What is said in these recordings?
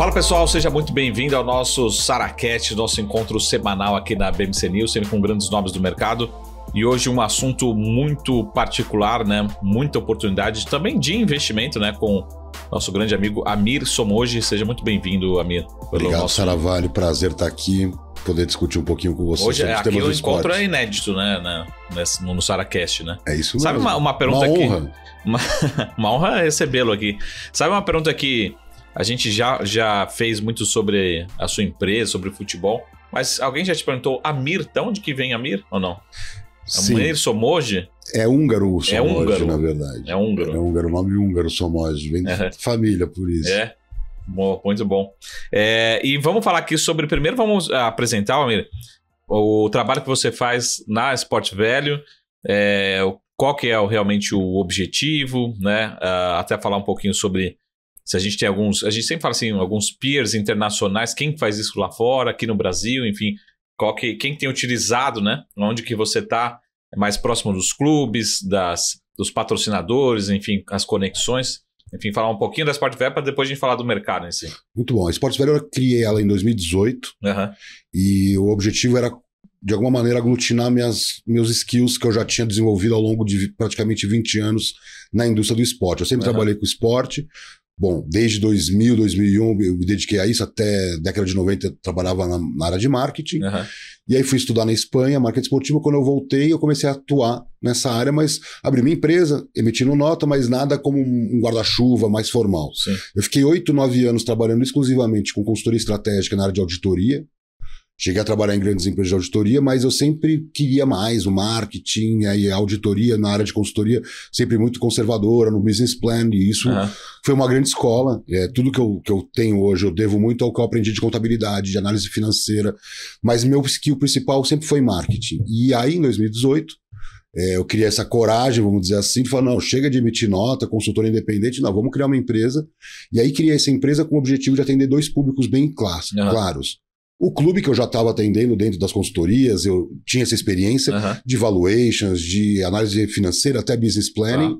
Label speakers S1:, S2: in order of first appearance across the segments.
S1: Fala pessoal, seja muito bem-vindo ao nosso SaraCast, nosso encontro semanal aqui na BMC News, sempre com grandes nomes do mercado. E hoje um assunto muito particular, né? Muita oportunidade também de investimento, né? Com nosso grande amigo Amir Somogyi. Seja muito bem-vindo, Amir.
S2: Obrigado, Saravalho. Prazer estar aqui, poder discutir um pouquinho com você
S1: hoje,
S2: sobre os
S1: aqui
S2: temas do
S1: o
S2: esporte.
S1: encontro é inédito, né? No SaraCast, né?
S2: É isso mesmo.
S1: Sabe uma pergunta
S2: uma
S1: aqui?
S2: Honra.
S1: Uma honra recebê-lo aqui. Sabe uma pergunta que a gente já fez muito sobre a sua empresa, sobre futebol, mas alguém já te perguntou, Amir, de onde que vem Amir ou não?
S2: Sim.
S1: Amir Somogyi?
S2: É húngaro o Somogyi,
S1: húngaro,
S2: na verdade.
S1: É húngaro.
S2: É húngaro, o nome húngaro Somogyi, vem de família, por isso.
S1: É, muito bom. E vamos falar aqui sobre, primeiro vamos apresentar, Amir, o trabalho que você faz na Sport Value, qual que é realmente o objetivo, né? Até falar um pouquinho sobre se a gente tem alguns, a gente sempre fala assim, alguns peers internacionais, quem faz isso lá fora, aqui no Brasil, enfim, quem tem utilizado, né? Onde que você está mais próximo dos clubes, dos patrocinadores, enfim, as conexões. Enfim, falar um pouquinho da Sport Value para depois a gente falar do mercado em si.
S2: Muito bom. A Sport Value eu criei ela em 2018 e o objetivo era, de alguma maneira, aglutinar meus skills que eu já tinha desenvolvido ao longo de praticamente 20 anos na indústria do esporte. Eu sempre trabalhei com esporte. Bom, desde 2000, 2001 eu me dediquei a isso, até a década de 90 eu trabalhava na área de marketing. E aí fui estudar na Espanha, marketing esportivo. Quando eu voltei, eu comecei a atuar nessa área, mas abri minha empresa, emitindo nota, mas nada como um guarda-chuva mais formal.
S1: Sim.
S2: Eu fiquei 8, 9 anos trabalhando exclusivamente com consultoria estratégica na área de auditoria. Cheguei a trabalhar em grandes empresas de auditoria, mas eu sempre queria mais, o marketing, a auditoria na área de consultoria, sempre muito conservadora no business plan, e isso foi uma grande escola. Tudo que eu tenho hoje eu devo muito ao que eu aprendi de contabilidade, de análise financeira, mas meu skill principal sempre foi marketing. E aí, em 2018, eu criei essa coragem, vamos dizer assim, de falar, não, chega de emitir nota, consultora independente, não, vamos criar uma empresa. E aí criei essa empresa com o objetivo de atender dois públicos bem claros. O clube que eu já estava atendendo dentro das consultorias, eu tinha essa experiência de valuations, de análise financeira, até business planning,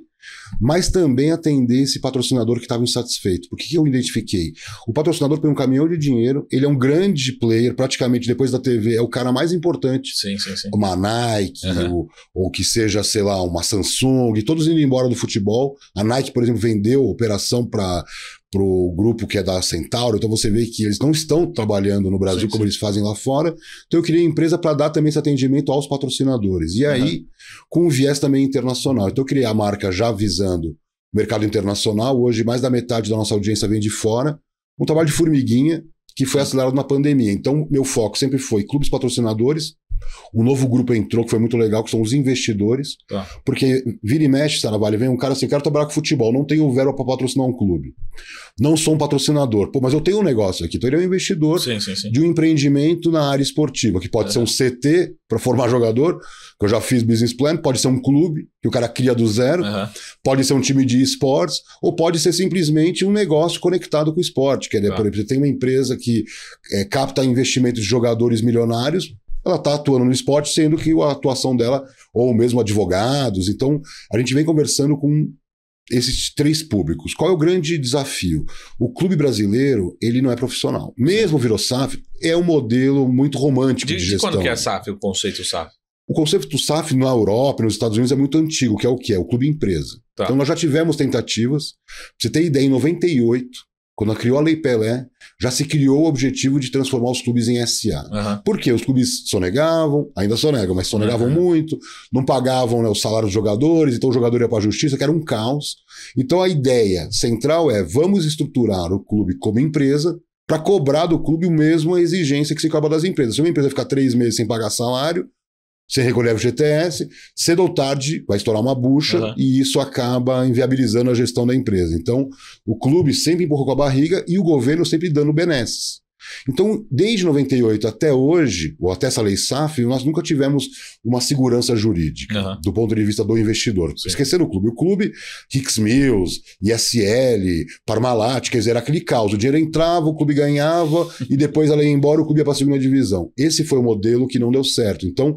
S2: mas também atender esse patrocinador que estava insatisfeito. Por que eu identifiquei? O patrocinador tem um caminhão de dinheiro, ele é um grande player, praticamente depois da TV, é o cara mais importante.
S1: Sim.
S2: Uma Nike, ou que seja, sei lá, uma Samsung, todos indo embora do futebol. A Nike, por exemplo, vendeu operação para o grupo que é da Centauro, então você vê que eles não estão trabalhando no Brasil como eles fazem lá fora. Então eu criei empresa para dar também esse atendimento aos patrocinadores. E aí, com um viés também internacional. Então eu criei a marca já visando o mercado internacional. Hoje, mais da metade da nossa audiência vem de fora. Um trabalho de formiguinha que foi acelerado na pandemia. Então, meu foco sempre foi clubes patrocinadores. Um novo grupo entrou que foi muito legal, que são os investidores. Porque vira e mexe, Saravalho, vem um cara assim, quero trabalhar com futebol, não tenho verba para patrocinar um clube. Não sou um patrocinador. Pô, mas eu tenho um negócio aqui. Então ele é um investidor de um empreendimento na área esportiva, que pode ser um CT para formar jogador, que eu já fiz business plan, pode ser um clube, que o cara cria do zero, pode ser um time de esportes, ou pode ser simplesmente um negócio conectado com o esporte. Quer dizer, por exemplo, você tem uma empresa que capta investimentos de jogadores milionários, ela está atuando no esporte, sendo que a atuação dela, ou mesmo advogados. Então, a gente vem conversando com esses três públicos. Qual é o grande desafio? O clube brasileiro, ele não é profissional. Mesmo virou SAF, é um modelo muito romântico de gestão.
S1: De quando que é SAF, o conceito SAF?
S2: O conceito do SAF na Europa, nos Estados Unidos, é muito antigo, que é o quê? É o clube empresa. Então, nós já tivemos tentativas. Pra você ter ideia, em 98... quando criou a Lei Pelé, já se criou o objetivo de transformar os clubes em SA. Por quê? Os clubes sonegavam, ainda sonegam, mas sonegavam muito, não pagavam, né, os salários dos jogadores, então o jogador ia para a justiça, que era um caos. Então a ideia central é, vamos estruturar o clube como empresa para cobrar do clube o mesmo a exigência que se cobra das empresas. Se uma empresa ficar 3 meses sem pagar salário, sem recolher o FGTS, cedo ou tarde vai estourar uma bucha e isso acaba inviabilizando a gestão da empresa. Então, o clube sempre empurrou com a barriga e o governo sempre dando benesses. Então, desde 98 até hoje, ou até essa lei SAF, nós nunca tivemos uma segurança jurídica do ponto de vista do investidor. Esquecendo o clube. O clube, Hicks Mills, ISL, Parmalat, quer dizer, era aquele caos. O dinheiro entrava, o clube ganhava e depois ela ia embora, o clube ia para a segunda divisão. Esse foi o modelo que não deu certo. Então,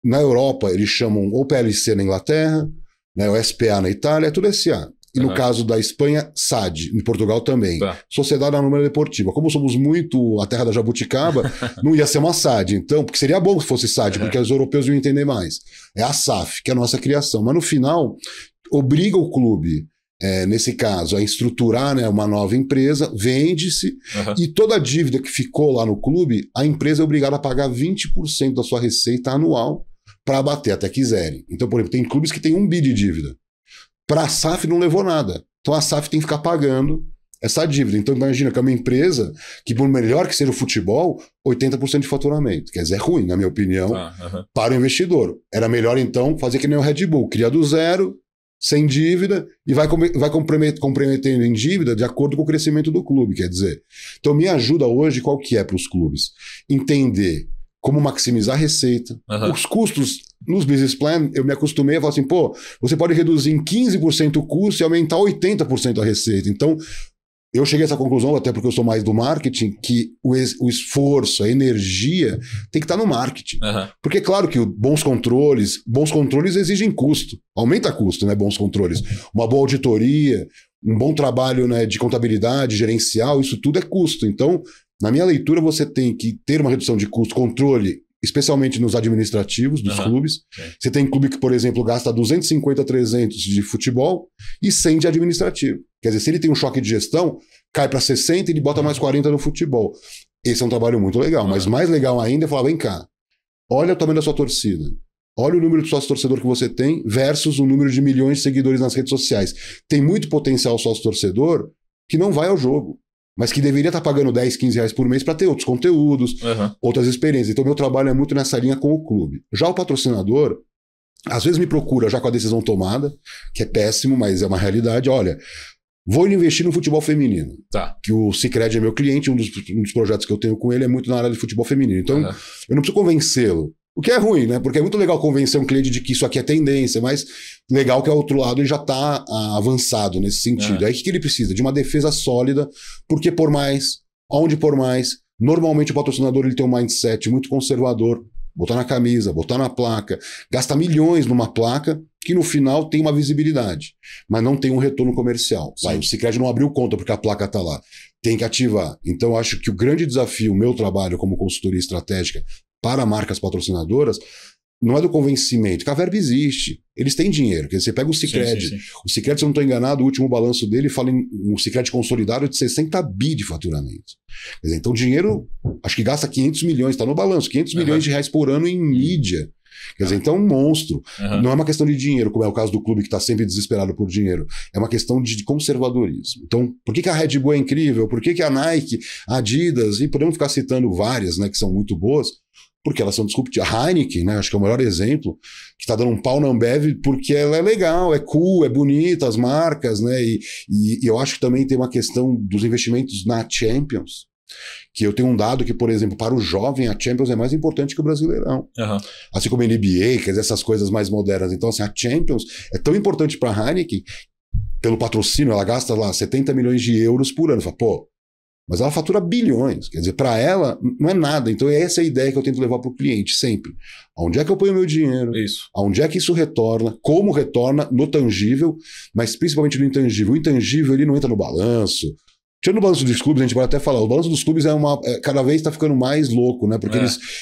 S2: na Europa, eles chamam ou PLC na Inglaterra, né, o SPA na Itália, é tudo SA. E no caso da Espanha, SAD. Em Portugal também. Sociedade Anônima Deportiva. Como somos muito a terra da jabuticaba, não ia ser uma SAD. Então, porque seria bom se fosse SAD, porque os europeus iam entender mais. É a SAF, que é a nossa criação. Mas no final, obriga o clube, nesse caso, a estruturar, né, uma nova empresa, vende-se, e toda a dívida que ficou lá no clube, a empresa é obrigada a pagar 20% da sua receita anual para abater até que zere. Então, por exemplo, tem clubes que têm 1 bi de dívida. Para a SAF não levou nada. Então a SAF tem que ficar pagando essa dívida. Então imagina que é uma empresa que, por melhor que seja o futebol, 80% de faturamento. Quer dizer, é ruim, na minha opinião, para o investidor. Era melhor, então, fazer que nem o Red Bull. Cria do zero, sem dívida, e vai comprometendo em dívida de acordo com o crescimento do clube, quer dizer. Então, minha ajuda hoje, qual que é para os clubes? Entender como maximizar a receita. Os custos, nos business plan, eu me acostumei a falar assim, pô, você pode reduzir em 15% o custo e aumentar 80% a receita. Então, eu cheguei a essa conclusão, até porque eu sou mais do marketing, que o esforço, a energia tem que estar no marketing. Porque é claro que bons controles exigem custo. Aumenta custo, né? Bons controles. Uma boa auditoria, um bom trabalho, né, de contabilidade, gerencial, isso tudo é custo. Então, na minha leitura, você tem que ter uma redução de custo, controle, especialmente nos administrativos dos clubes. Você tem clube que, por exemplo, gasta 250, 300 de futebol e 100 de administrativo. Quer dizer, se ele tem um choque de gestão, cai para 60 e ele bota mais 40 no futebol. Esse é um trabalho muito legal. Mas mais legal ainda é falar, vem cá, olha o tamanho da sua torcida. Olha o número de sócio-torcedor que você tem versus o número de milhões de seguidores nas redes sociais. Tem muito potencial sócio-torcedor que não vai ao jogo, mas que deveria estar pagando 10, 15 reais por mês para ter outros conteúdos, outras experiências. Então, meu trabalho é muito nessa linha com o clube. Já o patrocinador, às vezes me procura já com a decisão tomada, que é péssimo, mas é uma realidade. Olha, vou investir no futebol feminino. Que o Sicredi é meu cliente, um dos projetos que eu tenho com ele é muito na área de futebol feminino. Então, eu não preciso convencê-lo. O que é ruim, né? Porque é muito legal convencer um cliente de que isso aqui é tendência, mas legal que ao outro lado ele já está avançado nesse sentido. Aí o que ele precisa? De uma defesa sólida, porque por mais, onde por mais, normalmente o patrocinador ele tem um mindset muito conservador, botar na camisa, botar na placa, gasta milhões numa placa que no final tem uma visibilidade, mas não tem um retorno comercial. O Sicredi não abriu conta porque a placa está lá. Tem que ativar. Então eu acho que o grande desafio, o meu trabalho como consultoria estratégica para marcas patrocinadoras, não é do convencimento, que a verba existe. Eles têm dinheiro. Quer dizer, você pega o Sicredi. O Sicredi, se eu não estou enganado, o último balanço dele fala em um Sicredi consolidado de 60 bi de faturamento. Quer dizer, então o dinheiro, acho que gasta 500 milhões, está no balanço, 500 milhões de reais por ano em mídia. Quer dizer, então é um monstro. Não é uma questão de dinheiro, como é o caso do clube que está sempre desesperado por dinheiro. É uma questão de conservadorismo. Então, por que a Red Bull é incrível? Por que a Nike, a Adidas, e podemos ficar citando várias, né, que são muito boas, porque elas são disruptivas. A Heineken, né, acho que é o melhor exemplo, que está dando um pau na Ambev porque ela é legal, é cool, é bonita, as marcas, né? E eu acho que também tem uma questão dos investimentos na Champions, que eu tenho um dado que, por exemplo, para o jovem, a Champions é mais importante que o Brasileirão. Assim como a NBA, quer dizer, essas coisas mais modernas. Então, assim, a Champions é tão importante para a Heineken, pelo patrocínio, ela gasta lá 70 milhões de euros por ano. Fala, pô, mas ela fatura bilhões, quer dizer, para ela não é nada. Então essa é a ideia que eu tento levar para o cliente sempre. Onde é que eu ponho meu dinheiro? Aonde é que isso retorna? Como retorna no tangível, mas principalmente no intangível. O intangível ele não entra no balanço. Tirando o balanço dos clubes, a gente pode até falar, o balanço dos clubes cada vez está ficando mais louco, né? Porque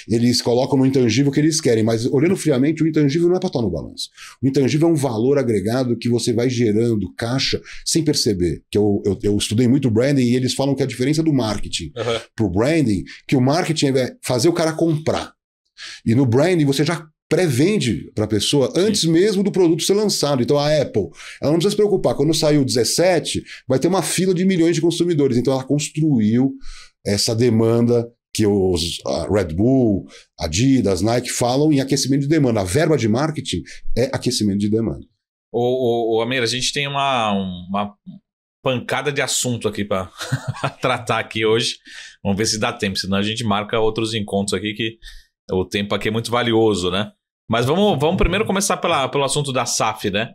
S2: eles colocam no intangível o que eles querem, mas olhando friamente, o intangível não é para estar no balanço. O intangível é um valor agregado que você vai gerando caixa sem perceber. Que eu estudei muito branding e eles falam que a diferença do marketing para o branding, que o marketing é fazer o cara comprar. E no branding você já pré-vende para a pessoa antes mesmo do produto ser lançado. Então a Apple, ela não precisa se preocupar. Quando sair o 17, vai ter uma fila de milhões de consumidores. Então ela construiu essa demanda que os Red Bull, Adidas, Nike falam em aquecimento de demanda. A verba de marketing é aquecimento de demanda.
S1: Amir, a gente tem uma pancada de assunto aqui para tratar aqui hoje. Vamos ver se dá tempo, senão a gente marca outros encontros aqui que o tempo aqui é muito valioso, né? Mas vamos primeiro começar pelo assunto da SAF, né?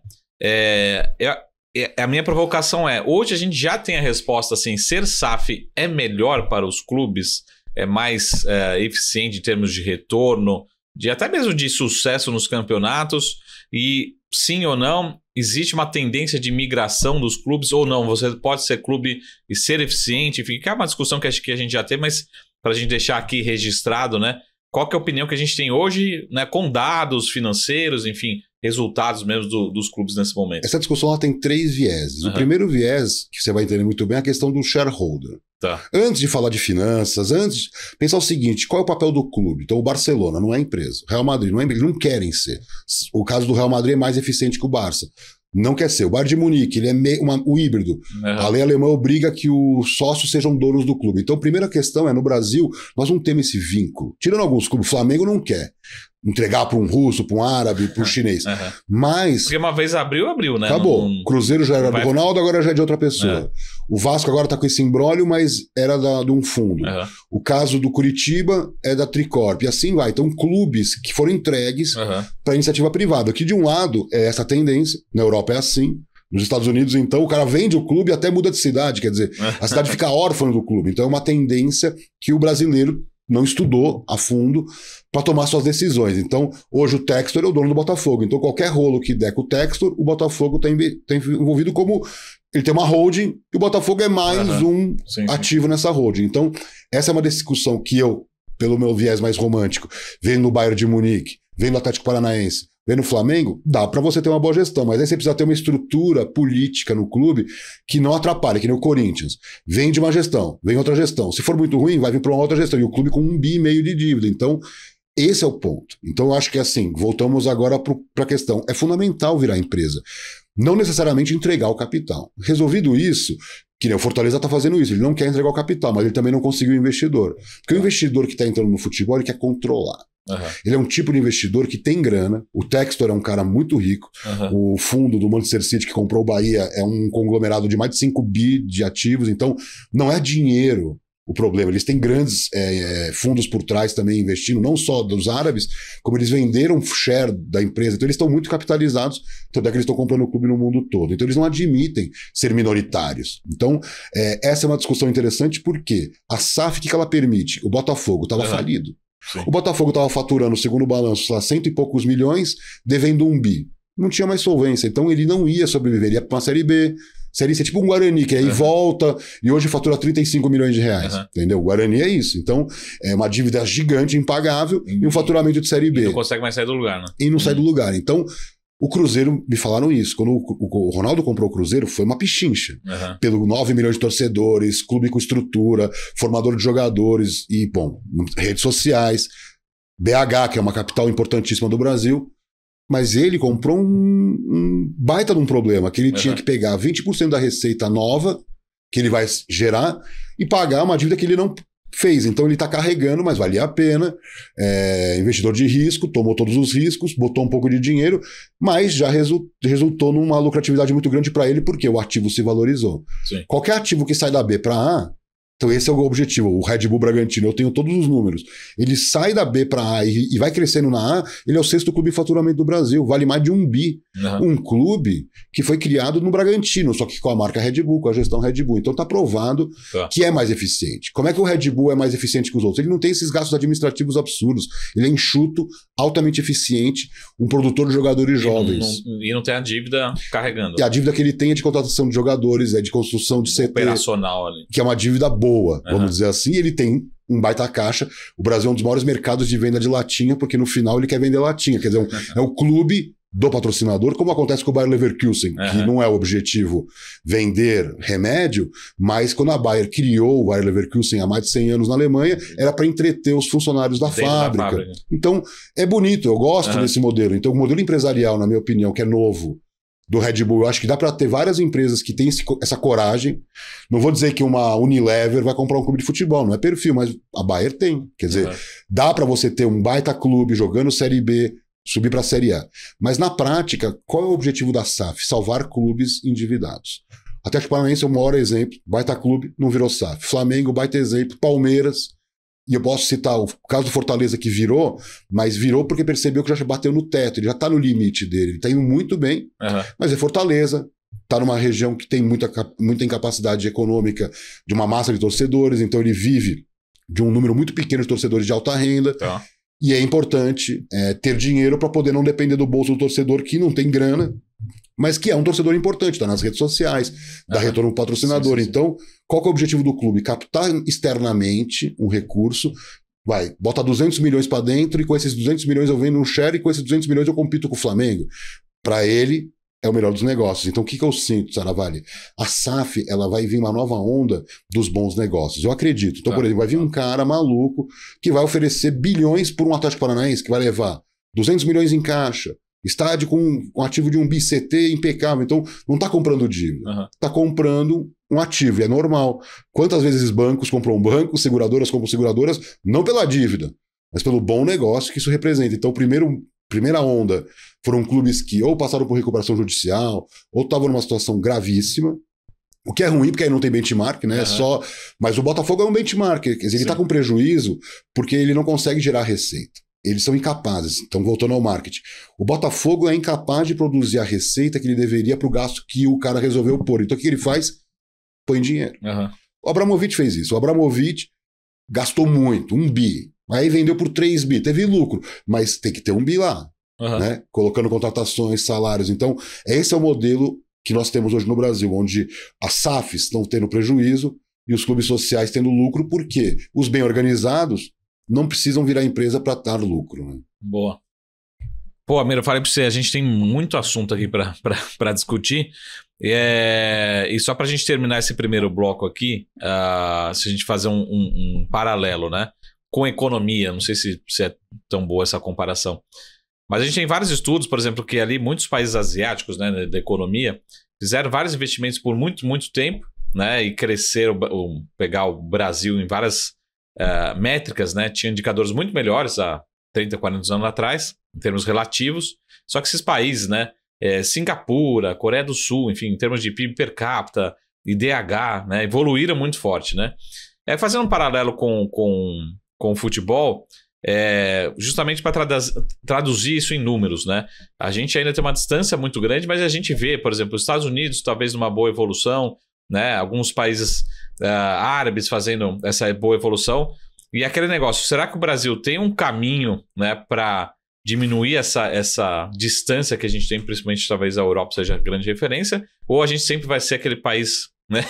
S1: A minha provocação hoje a gente já tem a resposta assim, ser SAF é melhor para os clubes, é mais eficiente em termos de retorno, até mesmo de sucesso nos campeonatos, e sim ou não? existe uma tendência de migração dos clubes ou não? Você pode ser clube e ser eficiente? Enfim, que é uma discussão que acho que a gente já teve, mas para a gente deixar aqui registrado, né? Qual que é a opinião que a gente tem hoje, né, com dados financeiros, enfim, resultados mesmo dos clubes nesse momento?
S2: Essa discussão ela tem 3 vieses. O primeiro viés, que você vai entender muito bem, é a questão do shareholder.
S1: Tá.
S2: Antes de falar de finanças, pensar o seguinte, qual é o papel do clube? Então o Barcelona não é empresa, o Real Madrid não é empresa, eles não querem ser. O caso do Real Madrid é mais eficiente que o Barça. Não quer ser. O Bayern de Munique, ele é o híbrido. A lei alemã obriga que os sócios sejam donos do clube. Então, a primeira questão é, no Brasil, nós não temos esse vínculo. Tirando alguns clubes, o Flamengo não quer entregar para um russo, para um árabe, para um chinês. Mas...
S1: Porque uma vez abriu, né?
S2: Acabou. Cruzeiro já era do Ronaldo, agora já é de outra pessoa. O Vasco agora está com esse imbróglio, mas era de um fundo. O caso do Curitiba é da Tricorp. E assim vai. Então, clubes que foram entregues para iniciativa privada. Aqui, de um lado, é essa tendência. Na Europa é assim. Nos Estados Unidos, então, o cara vende o clube e até muda de cidade. Quer dizer, a cidade fica órfã do clube. Então, é uma tendência que o brasileiro não estudou a fundo para tomar suas decisões. Então, hoje o Textor é o dono do Botafogo. Então, qualquer rolo que der com o Textor, o Botafogo está envolvido como... Ele tem uma holding e o Botafogo é mais ativo nessa holding. Então, essa é uma discussão que eu, pelo meu viés mais romântico, vendo no Bayern de Munique, vendo no Atlético Paranaense, vendo no Flamengo, dá para você ter uma boa gestão, mas aí você precisa ter uma estrutura política no clube que não atrapalhe, que nem o Corinthians. Vem de uma gestão, vem outra gestão. Se for muito ruim, vai vir para uma outra gestão. E o clube com 1,5 bi de dívida. Então, esse é o ponto. Então, eu acho que assim, voltamos agora para a questão. É fundamental virar empresa. Não necessariamente entregar o capital. Resolvido isso, que nem o Fortaleza está fazendo isso, ele não quer entregar o capital, mas ele também não conseguiu o investidor. Porque o investidor que está entrando no futebol, ele quer controlar. Ele é um tipo de investidor que tem grana. O Textor é um cara muito rico. O fundo do Manchester City que comprou o Bahia é um conglomerado de mais de 5 bi de ativos. Então, não é dinheiro o problema. Eles têm grandes fundos por trás também investindo, não só dos árabes, como eles venderam share da empresa. Então, eles estão muito capitalizados, tanto é que eles estão comprando o clube no mundo todo. Então, eles não admitem ser minoritários. Então, essa é uma discussão interessante porque a SAF, o que ela permite? O Botafogo estava falido. Sim. O Botafogo estava faturando, segundo o balanço, lá 100 e poucos milhões, devendo 1 bi. Não tinha mais solvência, então ele não ia sobreviver, ele ia para uma Série B. Série C é tipo um Guarani, que aí volta e hoje fatura 35 milhões de reais. Entendeu? O Guarani é isso. Então, é uma dívida gigante, impagável, e um faturamento de Série B.
S1: E não consegue mais sair do lugar, né?
S2: E não sai do lugar. Então, o Cruzeiro, me falaram isso. Quando o Ronaldo comprou o Cruzeiro, foi uma pichincha. Pelo 9 milhões de torcedores, clube com estrutura, formador de jogadores e, bom, redes sociais. BH, que é uma capital importantíssima do Brasil. Mas ele comprou um baita de um problema, que ele tinha que pegar 20% da receita nova que ele vai gerar e pagar uma dívida que ele não fez. Então ele está carregando, mas valia a pena. Investidor de risco, tomou todos os riscos, botou um pouco de dinheiro, mas já resultou numa lucratividade muito grande para ele, porque o ativo se valorizou. Sim. Qualquer ativo que sai da B para A, então esse é o objetivo. O Red Bull Bragantino, eu tenho todos os números. Ele sai da B para A e vai crescendo na A, ele é o 6º clube de faturamento do Brasil, vale mais de 1 bi. Um clube que foi criado no Bragantino, só que com a marca Red Bull, com a gestão Red Bull. Então tá provado que é mais eficiente. Como é que o Red Bull é mais eficiente que os outros? Ele não tem esses gastos administrativos absurdos. Ele é enxuto, altamente eficiente, um produtor de jogadores jovens.
S1: E não tem a dívida carregando.
S2: E a dívida que ele tem é de contratação de jogadores, é de construção de CT.
S1: Operacional ali.
S2: Que é uma dívida boa, vamos dizer assim. Ele tem um baita caixa. O Brasil é um dos maiores mercados de venda de latinha, porque no final ele quer vender latinha. Quer dizer, é o clube do patrocinador, como acontece com o Bayer Leverkusen, que não é o objetivo vender remédio, mas quando a Bayer criou o Bayer Leverkusen há mais de 100 anos na Alemanha, era para entreter os funcionários da fábrica. Então, é bonito, eu gosto desse modelo. Então, o modelo empresarial, na minha opinião, que é novo, do Red Bull, eu acho que dá para ter várias empresas que têm essa coragem. Não vou dizer que uma Unilever vai comprar um clube de futebol, não é perfil, mas a Bayer tem. Quer dizer, dá para você ter um baita clube jogando Série B, subir para a Série A. Mas na prática, qual é o objetivo da SAF? Salvar clubes endividados. Atlético Paranaense é o maior exemplo, baita clube, não virou SAF. Flamengo, baita exemplo, Palmeiras. E eu posso citar o caso do Fortaleza que virou, mas virou porque percebeu que já bateu no teto, ele já está no limite dele, ele está indo muito bem, mas é Fortaleza, está numa região que tem muita incapacidade econômica de uma massa de torcedores, então ele vive de um número muito pequeno de torcedores de alta renda, e é importante ter dinheiro para poder não depender do bolso do torcedor que não tem grana, mas que é um torcedor importante, está nas redes sociais, dá retorno para o patrocinador.
S1: Sim, sim, sim.
S2: Então, qual que é o objetivo do clube? Captar externamente um recurso, bota 200 milhões para dentro e com esses 200 milhões eu vendo um share e com esses 200 milhões eu compito com o Flamengo. Para ele, é o melhor dos negócios. Então, o que eu sinto, Saravalli? A SAF, ela vai vir uma nova onda dos bons negócios. Eu acredito. Então, por exemplo, vai vir um cara maluco que vai oferecer bilhões por um Atlético Paranaense, que vai levar 200 milhões em caixa, estádio com um ativo de um BCT impecável. Então, não está comprando dívida. Está comprando um ativo. E é normal. Quantas vezes bancos compram bancos, seguradoras compram seguradoras, não pela dívida, mas pelo bom negócio que isso representa. Então, primeira onda foram clubes que ou passaram por recuperação judicial, ou estavam numa situação gravíssima, o que é ruim, porque aí não tem benchmark, né? Mas o Botafogo é um benchmark, quer dizer, ele está com prejuízo porque ele não consegue gerar receita. Eles são incapazes. Então, voltando ao marketing. O Botafogo é incapaz de produzir a receita que ele deveria para o gasto que o cara resolveu pôr. Então, o que ele faz? Põe dinheiro. O Abramovich fez isso. O Abramovich gastou muito, 1 bi. Aí vendeu por 3 bi. Teve lucro, mas tem que ter 1 bi lá. Né? Colocando contratações, salários. Então, esse é o modelo que nós temos hoje no Brasil, onde as SAFs estão tendo prejuízo e os clubes sociais tendo lucro, porque os bem organizados não precisam virar empresa para dar lucro. Né?
S1: Boa. Pô, Amir, eu falei para você, a gente tem muito assunto aqui para discutir. E só para a gente terminar esse primeiro bloco aqui, se a gente fazer um paralelo, né, com economia, não sei se é tão boa essa comparação, mas a gente tem vários estudos, por exemplo, que ali muitos países asiáticos, né, da economia fizeram vários investimentos por muito, muito tempo, né, e cresceram, pegar o Brasil em várias métricas, né, tinha indicadores muito melhores há 30, 40 anos atrás, em termos relativos, só que esses países, né, Singapura, Coreia do Sul, enfim, em termos de PIB per capita, IDH, né, evoluíram muito forte, né. Fazendo um paralelo com o futebol, justamente para traduzir isso em números, né? A gente ainda tem uma distância muito grande, mas a gente vê, por exemplo, os Estados Unidos talvez numa boa evolução, né? Alguns países árabes fazendo essa boa evolução. E aquele negócio, será que o Brasil tem um caminho, né, para diminuir essa distância que a gente tem, principalmente talvez a Europa seja a grande referência, ou a gente sempre vai ser aquele país, né,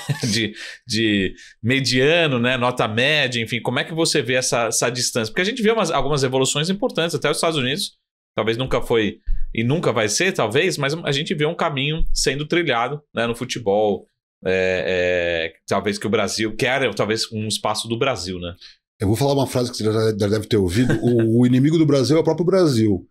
S1: de mediano, né, nota média, enfim, como é que você vê essa distância? Porque a gente vê algumas evoluções importantes, até os Estados Unidos, talvez nunca foi e nunca vai ser, talvez, mas a gente vê um caminho sendo trilhado, né, no futebol, talvez que o Brasil quer, talvez um espaço do Brasil, né?
S2: Eu vou falar uma frase que você já deve ter ouvido, o inimigo do Brasil é o próprio Brasil.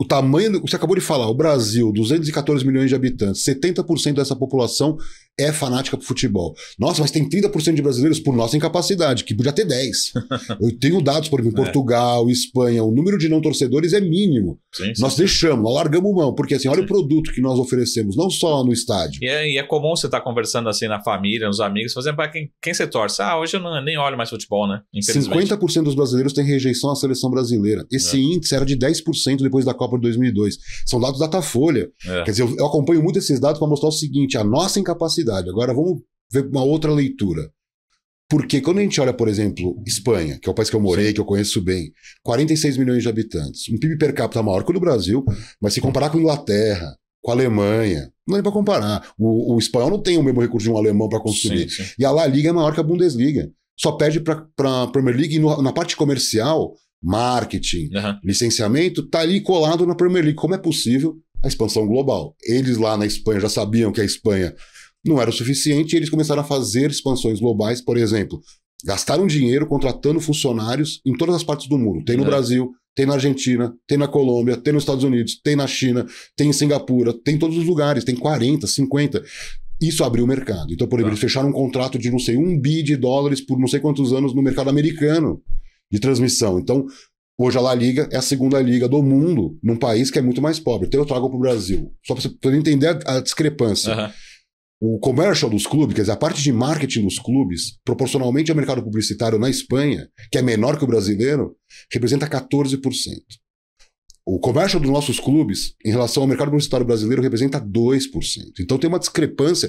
S2: O tamanho, você acabou de falar, o Brasil, 214 milhões de habitantes, 70% dessa população é fanática por futebol. Nossa, mas tem 30% de brasileiros por nossa incapacidade, que podia ter 10. Eu tenho dados, por exemplo, em Portugal, Espanha, o número de não torcedores é mínimo. Sim. Nós deixamos, nós largamos mão, porque assim, olha o produto que nós oferecemos, não só no estádio.
S1: E é comum você estar conversando assim na família, nos amigos, fazendo para quem você torce. Hoje eu nem olho mais futebol, né?
S2: 50% dos brasileiros têm rejeição à seleção brasileira. Esse índice era de 10% depois da Copa de 2002. São dados da Datafolha. Quer dizer, eu acompanho muito esses dados para mostrar o seguinte, a nossa incapacidade. Agora vamos ver uma outra leitura. Porque quando a gente olha, por exemplo, Espanha, que é o país que eu morei, que eu conheço bem, 46 milhões de habitantes, um PIB per capita maior que o do Brasil, mas se comparar com a Inglaterra, com a Alemanha, não dá para comparar. O espanhol não tem o mesmo recurso de um alemão para construir. Sim. E a La Liga é maior que a Bundesliga. Só perde para a Premier League e na parte comercial, marketing, licenciamento, tá ali colado na Premier League. Como é possível a expansão global? Eles lá na Espanha já sabiam que a Espanha não era o suficiente e eles começaram a fazer expansões globais, por exemplo, gastaram dinheiro contratando funcionários em todas as partes do mundo. Tem no Brasil, tem na Argentina, tem na Colômbia, tem nos Estados Unidos, tem na China, tem em Singapura, tem em todos os lugares, tem 40, 50. Isso abriu o mercado. Então, por exemplo, eles fecharam um contrato de, não sei, $1 bi por não sei quantos anos no mercado americano de transmissão. Então, hoje a La Liga é a segunda liga do mundo num país que é muito mais pobre. Então eu trago para o Brasil. Só para você poder entender a discrepância. O commercial dos clubes, quer dizer, a parte de marketing dos clubes, proporcionalmente ao mercado publicitário na Espanha, que é menor que o brasileiro, representa 14%. O commercial dos nossos clubes, em relação ao mercado publicitário brasileiro, representa 2%. Então tem uma discrepância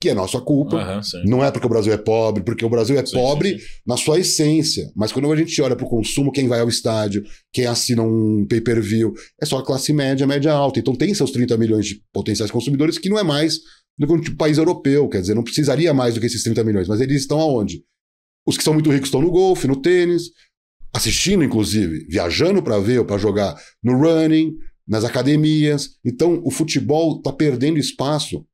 S2: que é nossa culpa. Não é porque o Brasil é pobre, porque o Brasil é pobre na sua essência. Mas quando a gente olha para o consumo, quem vai ao estádio, quem assina um pay-per-view, é só a classe média, média alta. Então tem seus 30 milhões de potenciais consumidores, que não é mais do que um país europeu. Quer dizer, não precisaria mais do que esses 30 milhões. Mas eles estão aonde? Os que são muito ricos estão no golfe, no tênis, assistindo, inclusive, viajando para ver ou para jogar no running, nas academias. Então, o futebol está perdendo espaço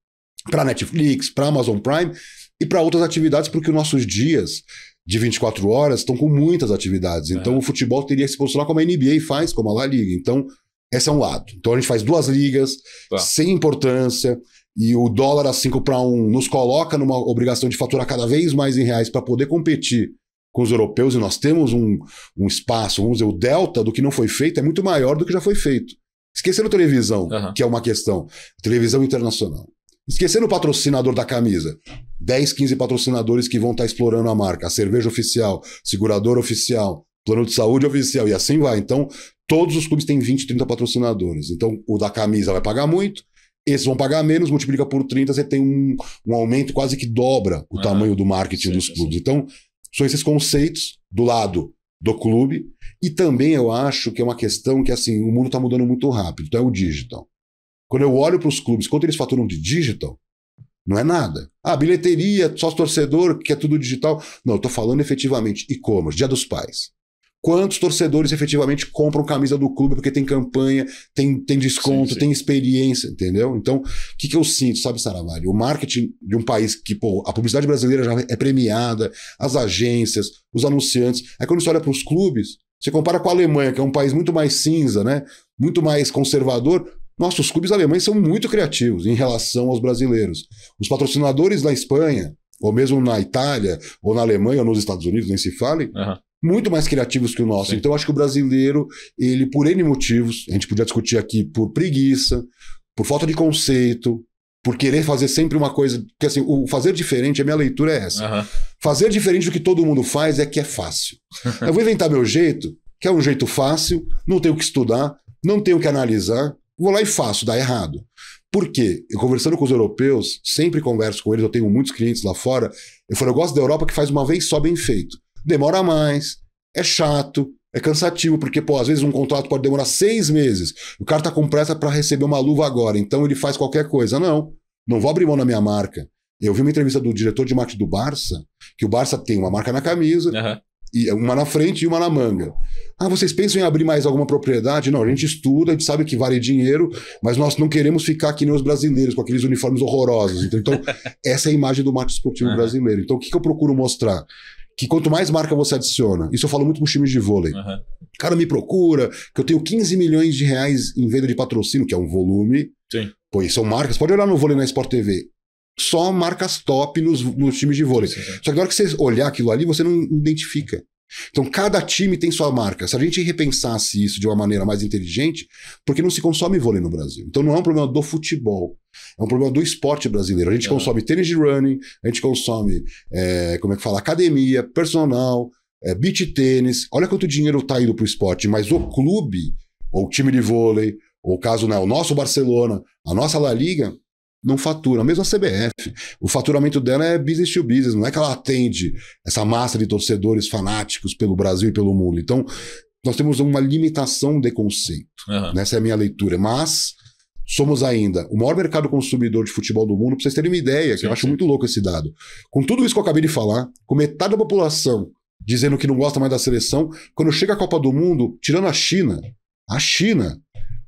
S2: para Netflix, para Amazon Prime e para outras atividades, porque os nossos dias de 24 horas estão com muitas atividades. Então, o futebol teria que se posicionar como a NBA faz, como a La Liga. Então, esse é um lado. Então, a gente faz 2 ligas, sem importância, e o dólar a 5-1 nos coloca numa obrigação de faturar cada vez mais em reais para poder competir com os europeus, e nós temos um espaço, vamos dizer, o delta do que não foi feito é muito maior do que já foi feito. Esquecendo televisão, que é uma questão, televisão internacional. Esquecendo o patrocinador da camisa. 10, 15 patrocinadores que vão estar explorando a marca. A cerveja oficial, seguradora oficial, plano de saúde oficial e assim vai. Então, todos os clubes têm 20, 30 patrocinadores. Então, o da camisa vai pagar muito, esses vão pagar menos, multiplica por 30, você tem um aumento quase que dobra o tamanho do marketing dos clubes. Então, são esses conceitos do lado do clube. E também eu acho que é uma questão que, assim, o mundo está mudando muito rápido. Então, é o digital. Quando eu olho para os clubes, quanto eles faturam de digital, não é nada. Bilheteria, só torcedor, que é tudo digital. Não, eu estou falando efetivamente e-commerce, Dia dos Pais. Quantos torcedores efetivamente compram camisa do clube porque tem campanha, tem desconto, tem experiência, entendeu? Então, o que eu sinto, sabe, Saravari? O marketing de um país que, a publicidade brasileira já é premiada, as agências, os anunciantes. Aí quando você olha para os clubes, você compara com a Alemanha, que é um país muito mais cinza, né? Muito mais conservador. Nossa, os clubes alemães são muito criativos em relação aos brasileiros. Os patrocinadores na Espanha, ou mesmo na Itália, ou na Alemanha, ou nos Estados Unidos, nem se fale, muito mais criativos que o nosso. Então, eu acho que o brasileiro, ele, por N motivos, a gente podia discutir aqui por preguiça, por falta de conceito, por querer fazer sempre uma coisa... Porque, assim, o fazer diferente, a minha leitura é essa. Fazer diferente do que todo mundo faz é que é fácil. Eu vou inventar meu jeito, que é um jeito fácil, não tenho que estudar, não tenho que analisar, vou lá e faço, dá errado. Por quê? Eu conversando com os europeus, sempre converso com eles, eu tenho muitos clientes lá fora, eu gosto da Europa que faz uma vez só bem feito. Demora mais, é chato, é cansativo, porque, às vezes um contrato pode demorar 6 meses. O cara tá com pressa para receber uma luva agora, então ele faz qualquer coisa. Não vou abrir mão na minha marca. Eu vi uma entrevista do diretor de marketing do Barça, que o Barça tem uma marca na camisa, e uma na frente e uma na manga. Vocês pensam em abrir mais alguma propriedade? Não, a gente estuda, a gente sabe que vale dinheiro, mas nós não queremos ficar aqui nem os brasileiros, com aqueles uniformes horrorosos. Então essa é a imagem do marketing esportivo brasileiro. Então, o que eu procuro mostrar? Que quanto mais marca você adiciona, isso eu falo muito com os times de vôlei. O cara me procura, que eu tenho 15 milhões de reais em venda de patrocínio, que é um volume. Pô, e são marcas, pode olhar no vôlei na Sport TV. Só marcas top nos times de vôlei. Só que na hora que você olhar aquilo ali, você não identifica. Então, cada time tem sua marca. Se a gente repensasse isso de uma maneira mais inteligente, porque não se consome vôlei no Brasil. Então, não é um problema do futebol. É um problema do esporte brasileiro. A gente consome tênis de running, a gente consome, academia, personal, beach tênis. Olha quanto dinheiro está indo para o esporte. Mas o clube, ou o time de vôlei, ou o caso, o nosso Barcelona, a nossa La Liga, não fatura. Mesmo a CBF. O faturamento dela é business to business. Não é que ela atende essa massa de torcedores fanáticos pelo Brasil e pelo mundo. Então, nós temos uma limitação de conceito. Essa é a minha leitura. Mas somos ainda o maior mercado consumidor de futebol do mundo. Pra vocês terem uma ideia, que eu acho muito louco esse dado. Com tudo isso que eu acabei de falar, com metade da população dizendo que não gosta mais da seleção, quando chega a Copa do Mundo, tirando a China,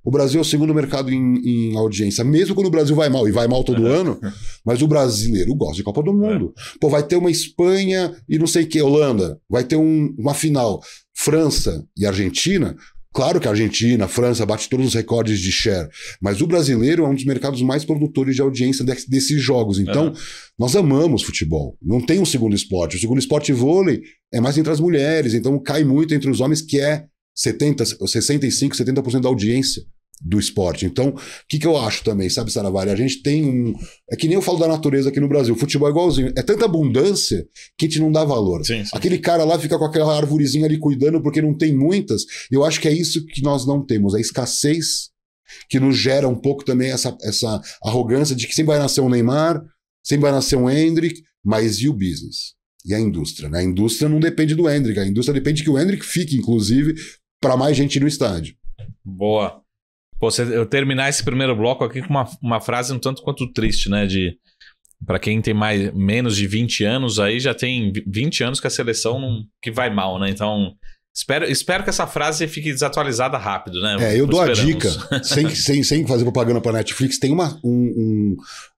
S2: o Brasil é o segundo mercado em audiência, mesmo quando o Brasil vai mal, e vai mal todo ano, mas o brasileiro gosta de Copa do Mundo. Vai ter uma Espanha e não sei o que, Holanda, vai ter uma final, França e Argentina. Claro que a Argentina, a França bate todos os recordes de share, mas o brasileiro é um dos mercados mais produtores de audiência desses jogos. Então, nós amamos futebol. Não tem um segundo esporte. O segundo esporte, vôlei, é mais entre as mulheres, então cai muito entre os homens, que é 65, 70% da audiência do esporte. Então, o que eu acho também, sabe, Saravari? A gente tem é que nem eu falo da natureza aqui no Brasil. O futebol é igualzinho. É tanta abundância que a gente não dá valor. Aquele cara lá fica com aquela arvorezinha ali cuidando porque não tem muitas. Eu acho que é isso que nós não temos. A escassez que nos gera um pouco também essa arrogância de que sempre vai nascer um Neymar, sempre vai nascer um Hendrick, mas e o business? E a indústria? Né? A indústria não depende do Hendrick, a indústria depende que o Hendrick fique, inclusive, para mais gente no estádio.
S1: Boa. Pô, eu terminar esse primeiro bloco aqui com uma frase um tanto quanto triste, né? Para quem tem menos de 20 anos, aí já tem 20 anos que a seleção que vai mal, né? Então, espero que essa frase fique desatualizada rápido, né?
S2: Eu dou a dica, sem fazer propaganda para Netflix, tem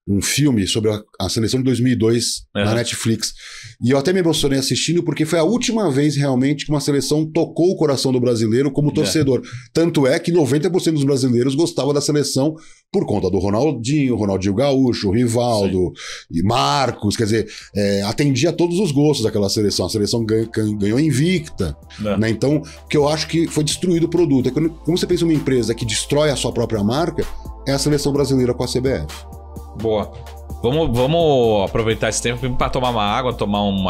S2: um filme sobre a seleção de 2002 na Netflix. E eu até me emocionei assistindo porque foi a última vez realmente que uma seleção tocou o coração do brasileiro como torcedor. Tanto é que 90% dos brasileiros gostavam da seleção por conta do Ronaldinho Gaúcho, Rivaldo e Marcos. Quer dizer, atendia a todos os gostos daquela seleção. A seleção ganhou invicta. Né? Então, que eu acho que foi destruído o produto. Como você pensa em uma empresa que destrói a sua própria marca, é a seleção brasileira com a CBF.
S1: Boa. Vamos aproveitar esse tempo para tomar uma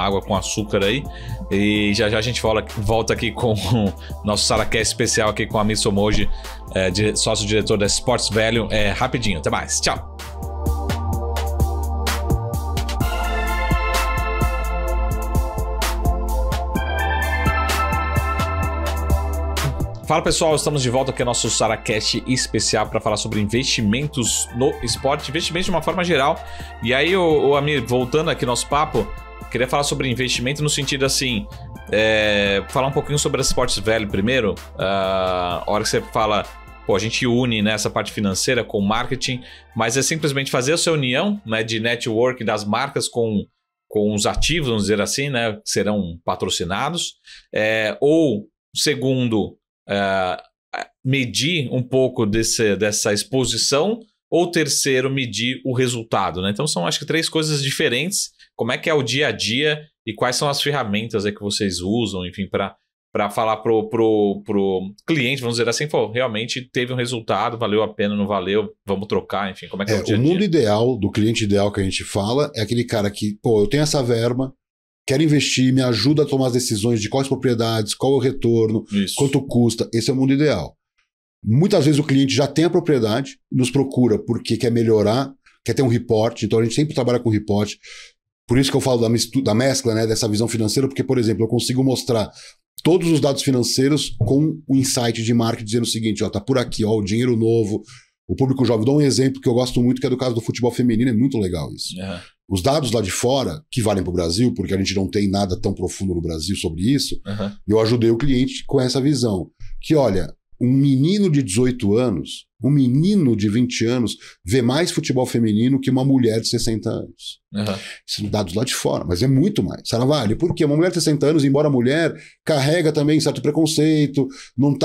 S1: água com açúcar aí. E já a gente volta aqui com o nosso SaraCast especial aqui com a Amir Somoji, sócio-diretor da Sports Value. Rapidinho, até mais. Tchau. Fala pessoal, estamos de volta aqui no nosso SaraCast especial para falar sobre investimentos no esporte, investimentos de uma forma geral. E aí, o Amir, voltando aqui no nosso papo, queria falar sobre investimento no sentido assim, falar um pouquinho sobre a Sports Value primeiro. A hora que você fala, a gente une, né, essa parte financeira com marketing, mas é simplesmente fazer essa união, né, de network das marcas com os ativos, vamos dizer assim, né, que serão patrocinados, ou segundo, medir um pouco dessa exposição, ou terceiro, medir o resultado, né? Então são, acho que, 3 coisas diferentes. Como é que é o dia a dia e quais são as ferramentas aí que vocês usam, enfim, para falar pro cliente, vamos dizer assim, realmente teve um resultado, valeu a pena, não valeu, vamos trocar, enfim, como é que é o dia a dia?
S2: O mundo ideal, do cliente ideal que a gente fala, é aquele cara que, eu tenho essa verba, quero investir, me ajuda a tomar as decisões de quais propriedades, qual é o retorno, quanto custa. Esse é o mundo ideal. Muitas vezes o cliente já tem a propriedade, nos procura porque quer melhorar, quer ter um reporte, então a gente sempre trabalha com reporte. Por isso que eu falo da mescla, né, dessa visão financeira, porque, por exemplo, eu consigo mostrar todos os dados financeiros com o insight de marketing dizendo o seguinte, tá por aqui, o dinheiro novo, o público jovem. Dou um exemplo que eu gosto muito, que é do caso do futebol feminino, é muito legal isso. Os dados lá de fora, que valem para o Brasil, porque a gente não tem nada tão profundo no Brasil sobre isso, eu ajudei o cliente com essa visão. Que, olha, um menino de 18 anos, um menino de 20 anos, vê mais futebol feminino que uma mulher de 60 anos. Isso são dados lá de fora, mas é muito mais. Saravali, por quê? Uma mulher de 60 anos, embora mulher, carrega também certo preconceito, não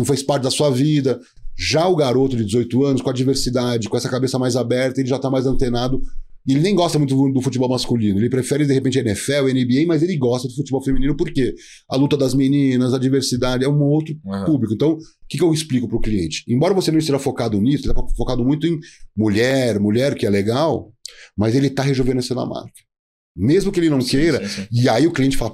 S2: faz parte da sua vida. Já o garoto de 18 anos, com a diversidade, com essa cabeça mais aberta, ele já está mais antenado. Ele nem gosta muito do futebol masculino. Ele prefere, de repente, a NFL, a NBA, mas ele gosta do futebol feminino. Por quê? A luta das meninas, a diversidade, é um outro público. Então, o que eu explico para o cliente? Embora você não esteja focado nisso, ele está focado muito em mulher que é legal, mas ele está rejuvenescendo a marca. Mesmo que ele não queira, sim. E aí o cliente fala,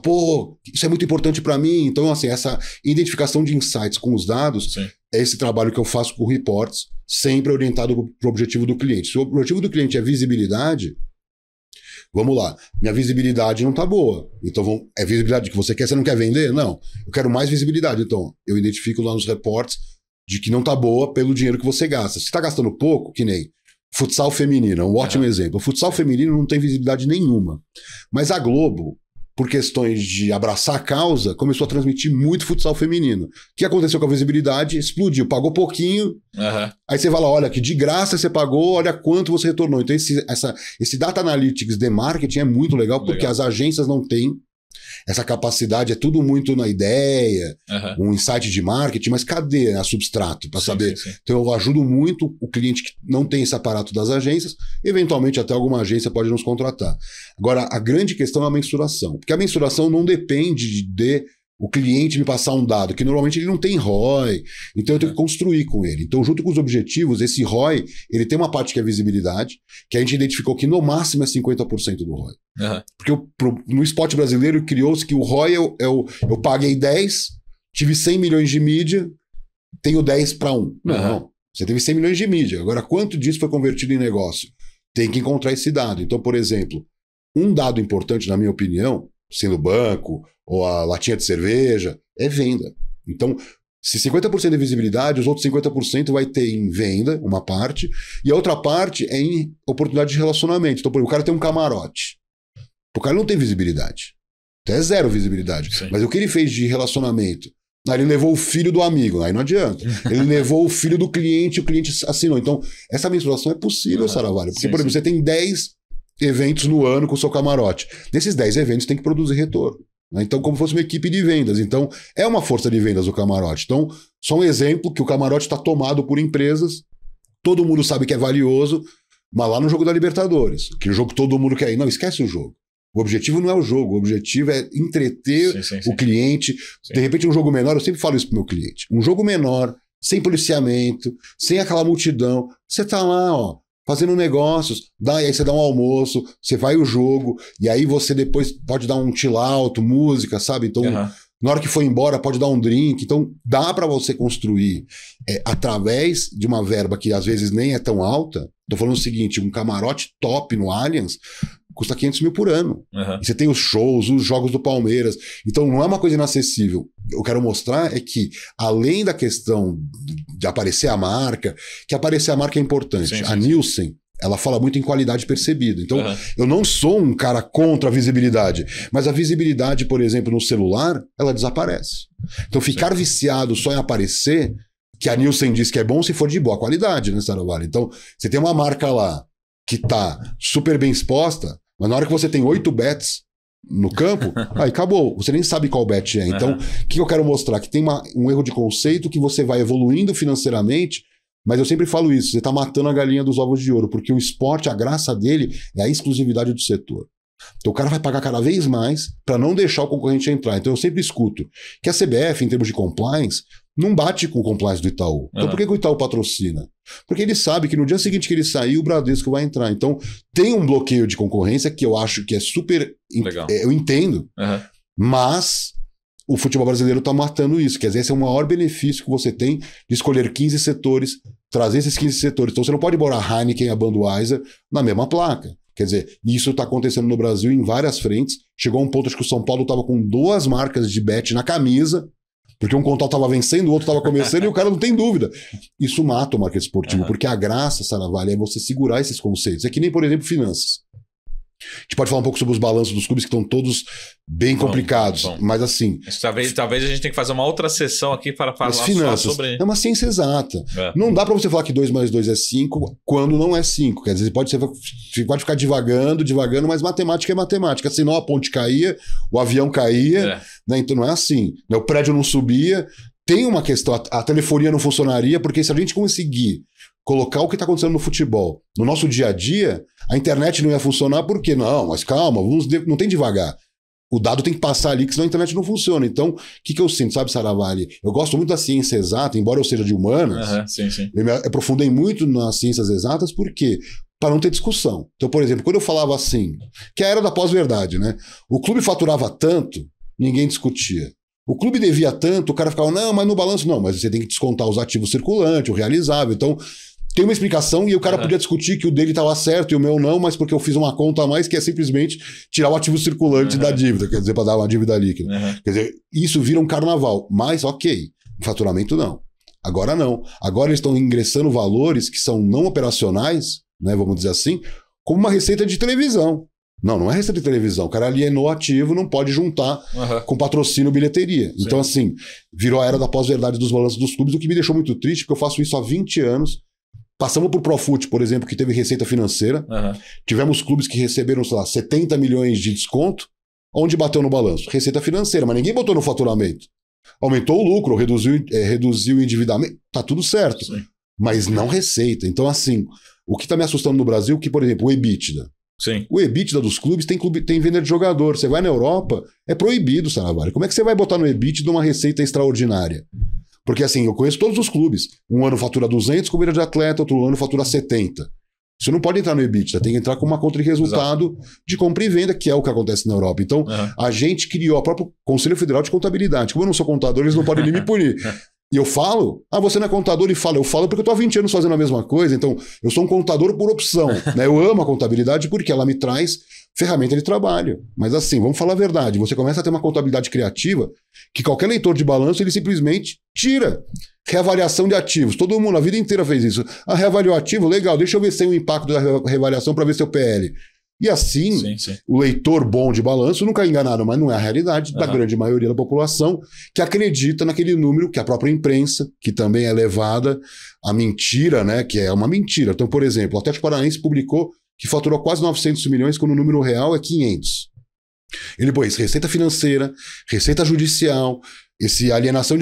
S2: isso é muito importante para mim. Então, assim, essa identificação de insights com os dados, é esse trabalho que eu faço com reports, sempre orientado para o objetivo do cliente. Se o objetivo do cliente é visibilidade, vamos lá, minha visibilidade não está boa. Então, é visibilidade que você quer, você não quer vender? Não, eu quero mais visibilidade. Então, eu identifico lá nos reports de que não está boa pelo dinheiro que você gasta. Se está gastando pouco, que nem futsal feminino, é um ótimo exemplo. O futsal feminino não tem visibilidade nenhuma. Mas a Globo, por questões de abraçar a causa, começou a transmitir muito futsal feminino. O que aconteceu com a visibilidade? Explodiu. Pagou pouquinho. Aí você fala, olha, que de graça você pagou, olha quanto você retornou. Então esse Data Analytics de marketing é muito legal, porque as agências não têm essa capacidade, é tudo muito na ideia, um insight de marketing, mas cadê a substrato para saber? Sim. Então eu ajudo muito o cliente que não tem esse aparato das agências, eventualmente até alguma agência pode nos contratar. Agora, a grande questão é a mensuração, porque a mensuração não depende de o cliente me passar um dado, que normalmente ele não tem ROI, então eu tenho que construir com ele. Então, junto com os objetivos, esse ROI, ele tem uma parte que é visibilidade, que a gente identificou que no máximo é 50% do ROI. Porque no esporte brasileiro criou-se que o ROI eu paguei 10, tive 100 milhões de mídia, tenho 10 para 1. Não, você teve 100 milhões de mídia. Agora, quanto disso foi convertido em negócio? tem que encontrar esse dado. Então, por exemplo, um dado importante, na minha opinião, sendo o banco ou a latinha de cerveja, é venda. Então, se 50% é visibilidade, os outros 50% vai ter em venda, uma parte, e a outra parte é em oportunidade de relacionamento. Então, por exemplo, o cara tem um camarote. O cara não tem visibilidade. Até zero visibilidade.
S1: Sim.
S2: Mas o que ele fez de relacionamento? Ele levou o filho do amigo, aí não adianta. Ele levou o filho do cliente, o cliente assinou. Então, essa mensuração é possível, Saravalho. Porque, por exemplo, você tem 10 eventos no ano com o seu camarote. Nesses 10 eventos tem que produzir retorno. Né? Então, como se fosse uma equipe de vendas. Então, é uma força de vendas o camarote. Então, só um exemplo que o camarote está tomado por empresas, todo mundo sabe que é valioso, mas lá no jogo da Libertadores, que o jogo que todo mundo quer ir. Não, esquece o jogo. O objetivo não é o jogo, o objetivo é entreter o cliente. De repente, um jogo menor, eu sempre falo isso pro meu cliente. Um jogo menor, sem policiamento, sem aquela multidão. Você tá lá, ó, fazendo negócios, e aí você dá um almoço, você vai o jogo, e aí você depois pode dar um chill out, música, sabe? Então, na hora que for embora, pode dar um drink. Então, dá para você construir através de uma verba que às vezes nem é tão alta. Tô falando o seguinte, um camarote top no Allianz custa 500 mil por ano. E você tem os shows, os jogos do Palmeiras. Então, não é uma coisa inacessível. Eu quero mostrar é que, além da questão de aparecer a marca, que aparecer a marca é importante. A Nielsen, ela fala muito em qualidade percebida. Então, eu não sou um cara contra a visibilidade, mas a visibilidade, por exemplo, no celular, ela desaparece. Então, ficar viciado só em aparecer, que a Nielsen diz que é bom se for de boa qualidade, né, Saravalho? Então, você tem uma marca lá que tá super bem exposta, mas na hora que você tem 8 bets no campo, aí acabou. Você nem sabe qual bet é. Então, o que eu quero mostrar? Que tem um erro de conceito que você vai evoluindo financeiramente, mas eu sempre falo isso, você está matando a galinha dos ovos de ouro, porque o esporte, a graça dele é a exclusividade do setor. Então o cara vai pagar cada vez mais para não deixar o concorrente entrar. Então eu sempre escuto que a CBF, em termos de compliance, não bate com o compliance do Itaú. Então por que o Itaú patrocina? Porque ele sabe que no dia seguinte que ele sair, o Bradesco vai entrar. Então tem um bloqueio de concorrência que eu acho que é super...
S1: Legal.
S2: Eu entendo, mas o futebol brasileiro está matando isso. Quer dizer, esse é o maior benefício que você tem de escolher 15 setores, trazer esses 15 setores. Então você não pode botar Heineken e a Budweiser na mesma placa. Quer dizer, isso está acontecendo no Brasil em várias frentes. Chegou a um ponto acho que o São Paulo estava com 2 marcas de bet na camisa, porque um contato estava vencendo, o outro estava começando e o cara não tem dúvida. Isso mata o marketing esportivo, porque a graça, Saravalho, é você segurar esses conceitos. É que nem, por exemplo, finanças. A gente pode falar um pouco sobre os balanços dos clubes que estão todos bem complicados, mas assim...
S1: Talvez a gente tenha que fazer uma outra sessão aqui para falar
S2: finanças,
S1: só sobre...
S2: É uma ciência exata. Não dá para você falar que 2 mais 2 é 5 quando não é 5. Quer dizer, você pode ficar divagando, mas matemática é matemática. Senão a ponte caía, o avião caía, né? Então não é assim. O prédio não subia. Tem uma questão, a telefonia não funcionaria, porque se a gente conseguir colocar o que está acontecendo no futebol no nosso dia a dia, a internet não ia funcionar, por quê? Não, mas calma, não tem devagar. O dado tem que passar ali, que senão a internet não funciona. Então, o que eu sinto, sabe, Saravalho? Eu gosto muito da ciência exata, embora eu seja de humanas, eu me aprofundei muito nas ciências exatas, por quê? Para não ter discussão. Então, por exemplo, quando eu falava assim, que a era da pós-verdade, né? O clube faturava tanto, ninguém discutia. O clube devia tanto, o cara ficava, não, mas no balanço não, mas você tem que descontar os ativos circulantes, o realizável. Então, tem uma explicação e o cara podia discutir que o dele estava certo e o meu não, mas porque eu fiz uma conta a mais que é simplesmente tirar o ativo circulante da dívida, quer dizer, para dar uma dívida líquida. Quer dizer, isso vira um carnaval, mas ok, faturamento não. Agora não. Agora eles estão ingressando valores que são não operacionais, né, vamos dizer assim, como uma receita de televisão. Não é receita de televisão. O cara alienou ativo, não pode juntar com patrocínio bilheteria. Então, assim, virou a era da pós-verdade dos balanços dos clubes, o que me deixou muito triste, porque eu faço isso há 20 anos. Passamos por Profut, por exemplo, que teve receita financeira. Tivemos clubes que receberam, sei lá, 70 milhões de desconto. Onde bateu no balanço? Receita financeira, mas ninguém botou no faturamento. Aumentou o lucro, reduziu o endividamento. Tá tudo certo. Mas não receita. Então, assim, o que tá me assustando no Brasil é que, por exemplo, o EBITDA. O EBITDA dos clubes tem venda de jogador. Você vai na Europa, é proibido, Saravalho. Como é que você vai botar no EBITDA uma receita extraordinária? Porque assim, eu conheço todos os clubes. Um ano fatura 200 com venda de atleta, outro ano fatura 70. Isso não pode entrar no EBITDA, tem que entrar com uma conta de resultado de compra e venda, que é o que acontece na Europa. Então, a gente criou o próprio Conselho Federal de Contabilidade. Como eu não sou contador, eles não podem nem me punir. E eu falo, você não é contador? E fala, eu falo porque eu tô há 20 anos fazendo a mesma coisa, então eu sou um contador por opção, né? Eu amo a contabilidade porque ela me traz ferramenta de trabalho. Mas assim, vamos falar a verdade, você começa a ter uma contabilidade criativa que qualquer leitor de balanço, ele simplesmente tira. Reavaliação de ativos, todo mundo a vida inteira fez isso. Reavaliou ativo, legal, deixa eu ver se tem um impacto da reavaliação para ver seu PL. E assim, sim. O leitor bom de balanço nunca é enganado, mas não é a realidade da grande maioria da população que acredita naquele número que a própria imprensa, que também é levada à mentira, né? Que é uma mentira. Então, por exemplo, o Atlético Paranaense publicou que faturou quase 900 milhões quando o número real é 500. Ele pôs receita financeira, receita judicial, esse alienação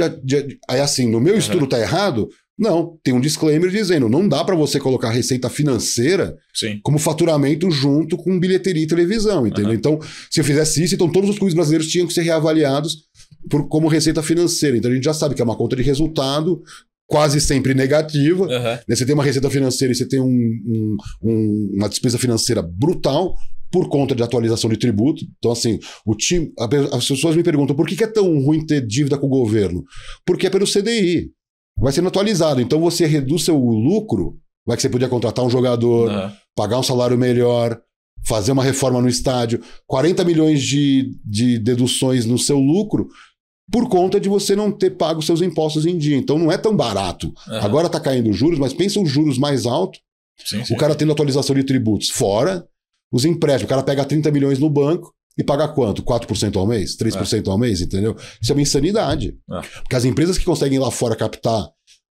S2: aí assim, no meu estudo tá errado? Não, tem um disclaimer dizendo, não dá para você colocar receita financeira como faturamento junto com bilheteria e televisão, entendeu? Então, se eu fizesse isso, então todos os clubes brasileiros tinham que ser reavaliados como receita financeira. Então a gente já sabe que é uma conta de resultado quase sempre negativa. Né? Você tem uma receita financeira e você tem uma despesa financeira brutal por conta de atualização de tributo. Então, assim, o time, as pessoas me perguntam por que é tão ruim ter dívida com o governo? Porque é pelo CDI. Vai sendo atualizado. Então você reduz seu lucro, vai que você podia contratar um jogador, pagar um salário melhor, fazer uma reforma no estádio, 40 milhões de deduções no seu lucro por conta de você não ter pago seus impostos em dia. Então não é tão barato. Agora está caindo os juros, mas pensa os juros mais altos, o cara tendo atualização de tributos, fora os empréstimos. O cara pega 30 milhões no banco e paga quanto? 4% ao mês? 3% ao mês, entendeu? Isso é uma insanidade. Porque as empresas que conseguem lá fora captar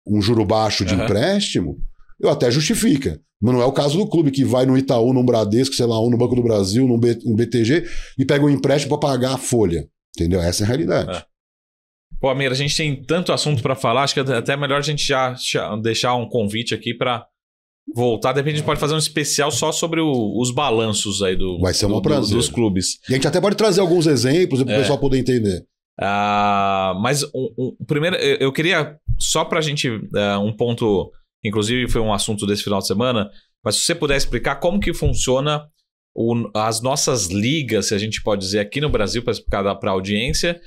S2: um juro baixo de empréstimo, eu até justifica. Mas não é o caso do clube que vai no Itaú, num Bradesco, sei lá, no Banco do Brasil, num BTG, e pega um empréstimo para pagar a folha. Entendeu? Essa é a realidade.
S1: Pô, Amir, a gente tem tanto assunto para falar, acho que é até melhor a gente já deixar um convite aqui para voltar. De repente a gente pode fazer um especial só sobre os balanços aí
S2: Vai ser
S1: dos clubes.
S2: E a gente até pode trazer alguns exemplos para o pessoal poder entender.
S1: Mas primeiro, eu queria, só para a gente, um ponto, inclusive foi um assunto desse final de semana, mas se você puder explicar como que funciona as nossas ligas, se a gente pode dizer, aqui no Brasil, para explicar para a audiência,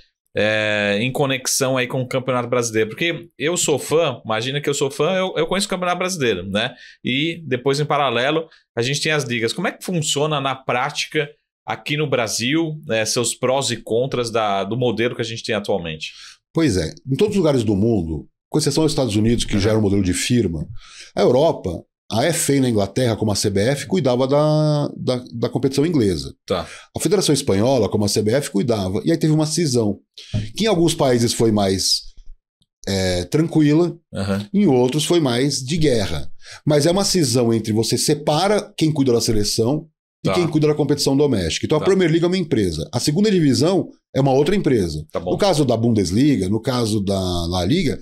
S1: em conexão aí com o Campeonato Brasileiro. Porque eu sou fã, imagina que eu sou fã, eu conheço o Campeonato Brasileiro, né? E depois, em paralelo, a gente tem as ligas. Como é que funciona na prática aqui no Brasil, seus prós e contras do modelo que a gente tem atualmente?
S2: Pois é, em todos os lugares do mundo, com exceção dos Estados Unidos, que já era um modelo de firma, a Europa, a FA na Inglaterra, como a CBF, cuidava da competição inglesa. A Federação Espanhola, como a CBF, cuidava. E aí teve uma cisão, que em alguns países foi mais tranquila, em outros foi mais de guerra. Mas é uma cisão entre você separa quem cuida da seleção e quem cuida da competição doméstica. Então a Premier League é uma empresa. A segunda divisão é uma outra empresa. No caso da Bundesliga, no caso da La Liga,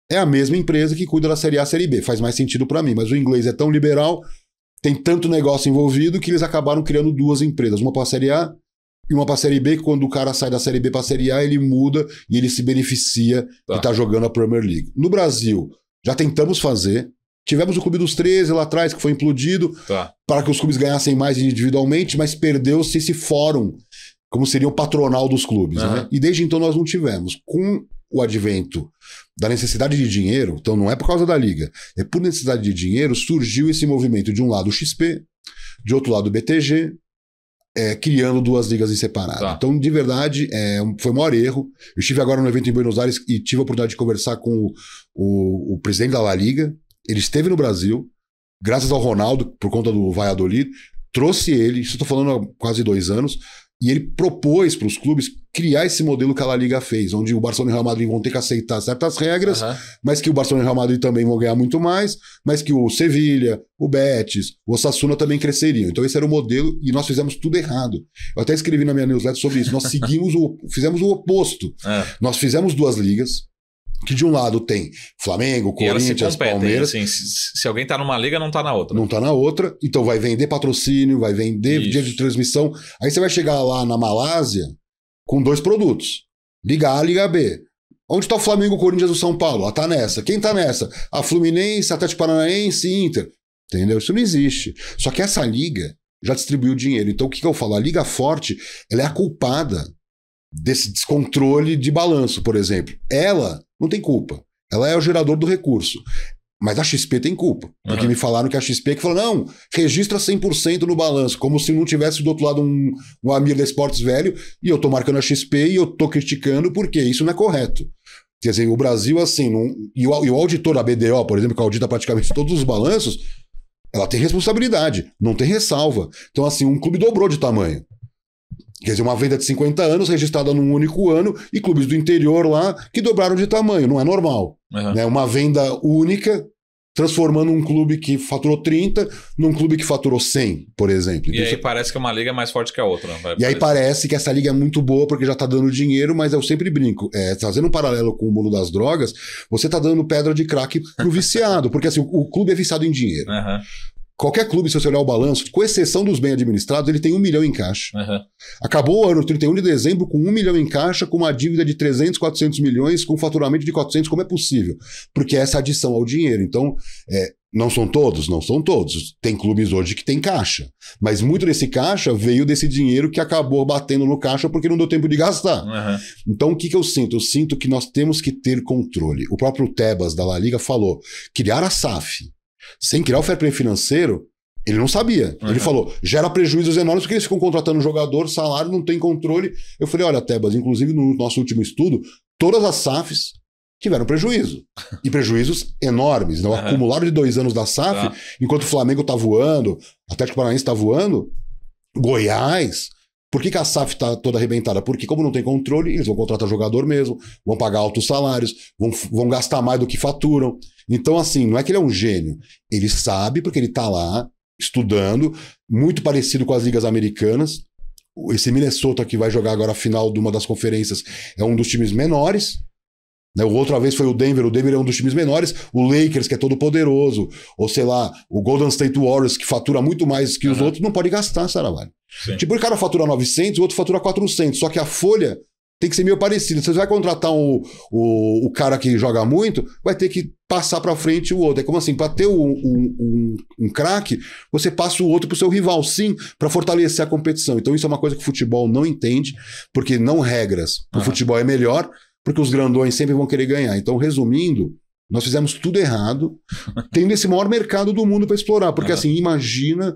S2: é a mesma empresa que cuida da Série A e Série B. Faz mais sentido para mim. Mas o inglês é tão liberal, tem tanto negócio envolvido, que eles acabaram criando duas empresas. Uma para a Série A e uma para a Série B, que quando o cara sai da Série B para a Série A, ele muda e ele se beneficia de estar jogando a Premier League. No Brasil, já tentamos fazer. Tivemos o Clube dos 13 lá atrás, que foi implodido, para que os clubes ganhassem mais individualmente, mas perdeu-se esse fórum, como seria o patronal dos clubes. Né? E desde então nós não tivemos. Com o advento da necessidade de dinheiro, então não é por causa da liga, é por necessidade de dinheiro, surgiu esse movimento de um lado o XP, de outro lado o BTG, criando duas ligas em separado. Então, de verdade, foi o maior erro. Eu estive agora no evento em Buenos Aires e tive a oportunidade de conversar com o presidente da La Liga. Ele esteve no Brasil, graças ao Ronaldo, por conta do Valladolid, trouxe ele, isso eu estou falando há quase 2 anos, e ele propôs para os clubes criar esse modelo que a La Liga fez, onde o Barcelona e o Real Madrid vão ter que aceitar certas regras, mas que o Barcelona e o Real Madrid também vão ganhar muito mais, mas que o Sevilha, o Betis, o Osasuna também cresceriam. Então esse era o modelo e nós fizemos tudo errado. Eu até escrevi na minha newsletter sobre isso. Nós fizemos o oposto. Nós fizemos duas ligas, que de um lado tem Flamengo, Corinthians, Palmeiras.
S1: Assim, se alguém tá numa liga, não tá na outra.
S2: Não tá na outra, então vai vender patrocínio, vai vender direito de transmissão. Aí você vai chegar lá na Malásia com 2 produtos. Liga A, Liga B. Onde tá o Flamengo, Corinthians ou São Paulo? Tá nessa. Quem tá nessa? A Fluminense, Atlético Paranaense, Inter. Entendeu? Isso não existe. Só que essa liga já distribuiu dinheiro. Então o que eu falo? A Liga Forte, ela é a culpada desse descontrole de balanço, por exemplo. Ela não tem culpa. Ela é o gerador do recurso. Mas a XP tem culpa. Porque me falaram que a XP que falou, não, registra 100% no balanço, como se não tivesse do outro lado um amigo da Esportes Velho, e eu tô marcando a XP e eu tô criticando porque isso não é correto. Quer dizer, o Brasil, assim, e o auditor da BDO, por exemplo, que audita praticamente todos os balanços, ela tem responsabilidade, não tem ressalva. Então, assim, um clube dobrou de tamanho. Quer dizer, uma venda de 50 anos registrada num único ano e clubes do interior lá que dobraram de tamanho, não é normal. Né? Uma venda única transformando um clube que faturou 30 num clube que faturou 100, por exemplo.
S1: E aí parece que uma liga é mais forte que a outra.
S2: E aí parece que essa liga é muito boa porque já tá dando dinheiro, mas eu sempre brinco, fazendo um paralelo com o mundo das drogas, você tá dando pedra de crack pro viciado, porque assim, o clube é viciado em dinheiro. Qualquer clube, se você olhar o balanço, com exceção dos bem administrados, ele tem 1 milhão em caixa. Acabou o ano 31 de dezembro com 1 milhão em caixa, com uma dívida de 300, 400 milhões, com faturamento de 400. Como é possível? Porque essa adição ao dinheiro. Então, não são todos? Não são todos. Tem clubes hoje que tem caixa. Mas muito desse caixa veio desse dinheiro que acabou batendo no caixa porque não deu tempo de gastar. Então, o que eu sinto? Eu sinto que nós temos que ter controle. O próprio Tebas da La Liga falou, criar a SAF sem criar o fair play financeiro, ele não sabia. Ele falou, gera prejuízos enormes porque eles ficam contratando um jogador, salário, não tem controle. Eu falei, olha, Tebas, inclusive no nosso último estudo, todas as SAFs tiveram prejuízo. E prejuízos enormes. Então, acumulado de 2 anos da SAF, enquanto o Flamengo tá voando, o Atlético Paranaense tá voando, Goiás... Por que a SAF está toda arrebentada? Porque como não tem controle, eles vão contratar jogador mesmo, vão pagar altos salários, vão gastar mais do que faturam. Então, assim, não é que ele é um gênio. Ele sabe porque ele está lá estudando, muito parecido com as ligas americanas. Esse Minnesota que vai jogar agora a final de uma das conferências é um dos times menores. Né? Outra vez foi o Denver é um dos times menores, o Lakers, que é todo poderoso, ou sei lá, o Golden State Warriors, que fatura muito mais que os outros, não pode gastar, Saravalho. Tipo, o cara fatura 900, o outro fatura 400, só que a folha tem que ser meio parecida. Se você vai contratar o cara que joga muito, vai ter que passar pra frente o outro. É como assim, pra ter um craque, você passa o outro pro seu rival, sim, pra fortalecer a competição. Então isso é uma coisa que o futebol não entende, porque não regras. O futebol é melhor, porque os grandões sempre vão querer ganhar. Então, resumindo, nós fizemos tudo errado, tendo esse maior mercado do mundo para explorar. Porque assim, imagina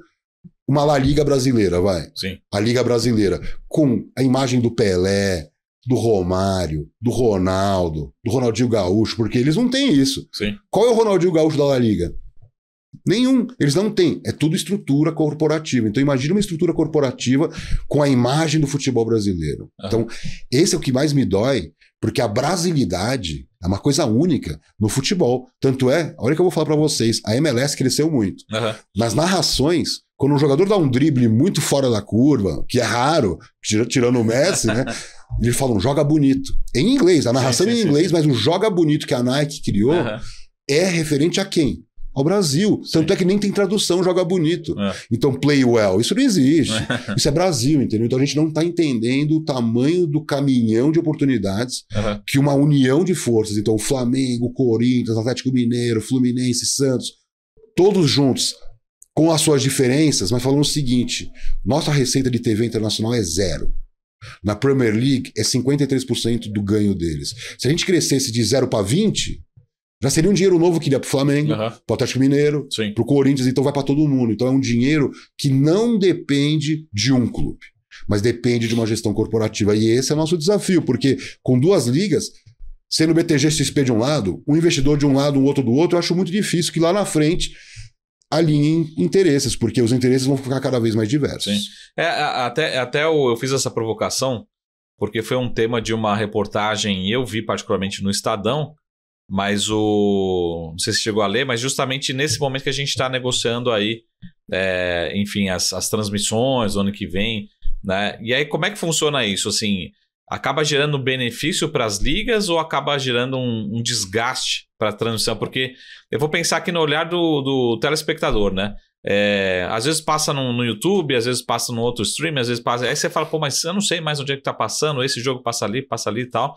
S2: uma La Liga brasileira, vai.
S1: Sim.
S2: A Liga brasileira, com a imagem do Pelé, do Romário, do Ronaldo, do Ronaldinho Gaúcho, porque eles não têm isso.
S1: Sim.
S2: Qual é o Ronaldinho Gaúcho da La Liga? Nenhum. Eles não têm. É tudo estrutura corporativa. Então imagina uma estrutura corporativa com a imagem do futebol brasileiro. Então esse é o que mais me dói, porque a brasilidade é uma coisa única no futebol. Tanto é, olha que eu vou falar pra vocês, a MLS cresceu muito. Nas narrações, quando um jogador dá um drible muito fora da curva, que é raro, tirando o Messi, né? Eles falam, joga bonito. Em inglês, a narração é em inglês, mas o joga bonito que a Nike criou é referente a quem? Ao Brasil. Tanto é que nem tem tradução, joga bonito. Então, play well. Isso não existe. Isso é Brasil, entendeu? Então a gente não está entendendo o tamanho do caminhão de oportunidades que uma união de forças. Então, o Flamengo, o Corinthians, Atlético Mineiro, Fluminense, Santos, todos juntos, com as suas diferenças, mas falando o seguinte: nossa receita de TV internacional é 0. Na Premier League é 53% do ganho deles. Se a gente crescesse de 0 para 20, já seria um dinheiro novo que iria pro Flamengo, pro Atlético Mineiro, pro Corinthians, então vai para todo mundo. Então é um dinheiro que não depende de um clube, mas depende de uma gestão corporativa. E esse é o nosso desafio, porque com 2 ligas, sendo BTG e XP de um lado, um investidor de um lado, um outro do outro, eu acho muito difícil que lá na frente alinhem interesses, porque os interesses vão ficar cada vez mais diversos.
S1: Sim. Até eu fiz essa provocação, porque foi um tema de uma reportagem, eu vi particularmente no Estadão, mas não sei se chegou a ler, mas justamente nesse momento que a gente está negociando aí, enfim, as transmissões do ano que vem, né? E aí como é que funciona isso? Assim, acaba gerando benefício para as ligas ou acaba gerando um desgaste para a transmissão? Porque eu vou pensar aqui no olhar do telespectador, né? Às vezes passa no YouTube, às vezes passa no outro stream, às vezes passa... Aí você fala, pô, mas eu não sei mais onde é que tá passando, esse jogo passa ali e tal.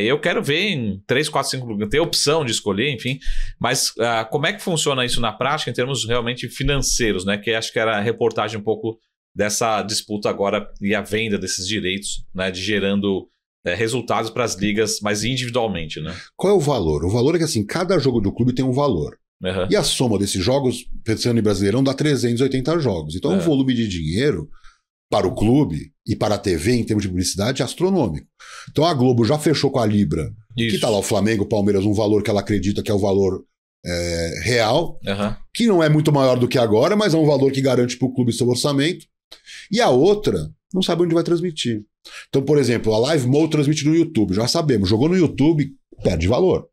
S1: Eu quero ver em 3, 4, 5 lugares, ter opção de escolher, enfim. Mas como é que funciona isso na prática em termos realmente financeiros, né? Que acho que era a reportagem um pouco dessa disputa agora e a venda desses direitos, né? De gerando resultados para as ligas mais individualmente, né?
S2: Qual é o valor? O valor é que assim, cada jogo do clube tem um valor. E a soma desses jogos, pensando em Brasileirão, dá 380 jogos. Então o volume de dinheiro para o clube e para a TV, em termos de publicidade, é astronômico. Então a Globo já fechou com a Libra, que está lá o Flamengo, o Palmeiras, um valor que ela acredita que é o valor real, que não é muito maior do que agora, mas é um valor que garante para o clube seu orçamento. E a outra não sabe onde vai transmitir. Então, por exemplo, a Live Mode transmite no YouTube, já sabemos, jogou no YouTube, perde valor.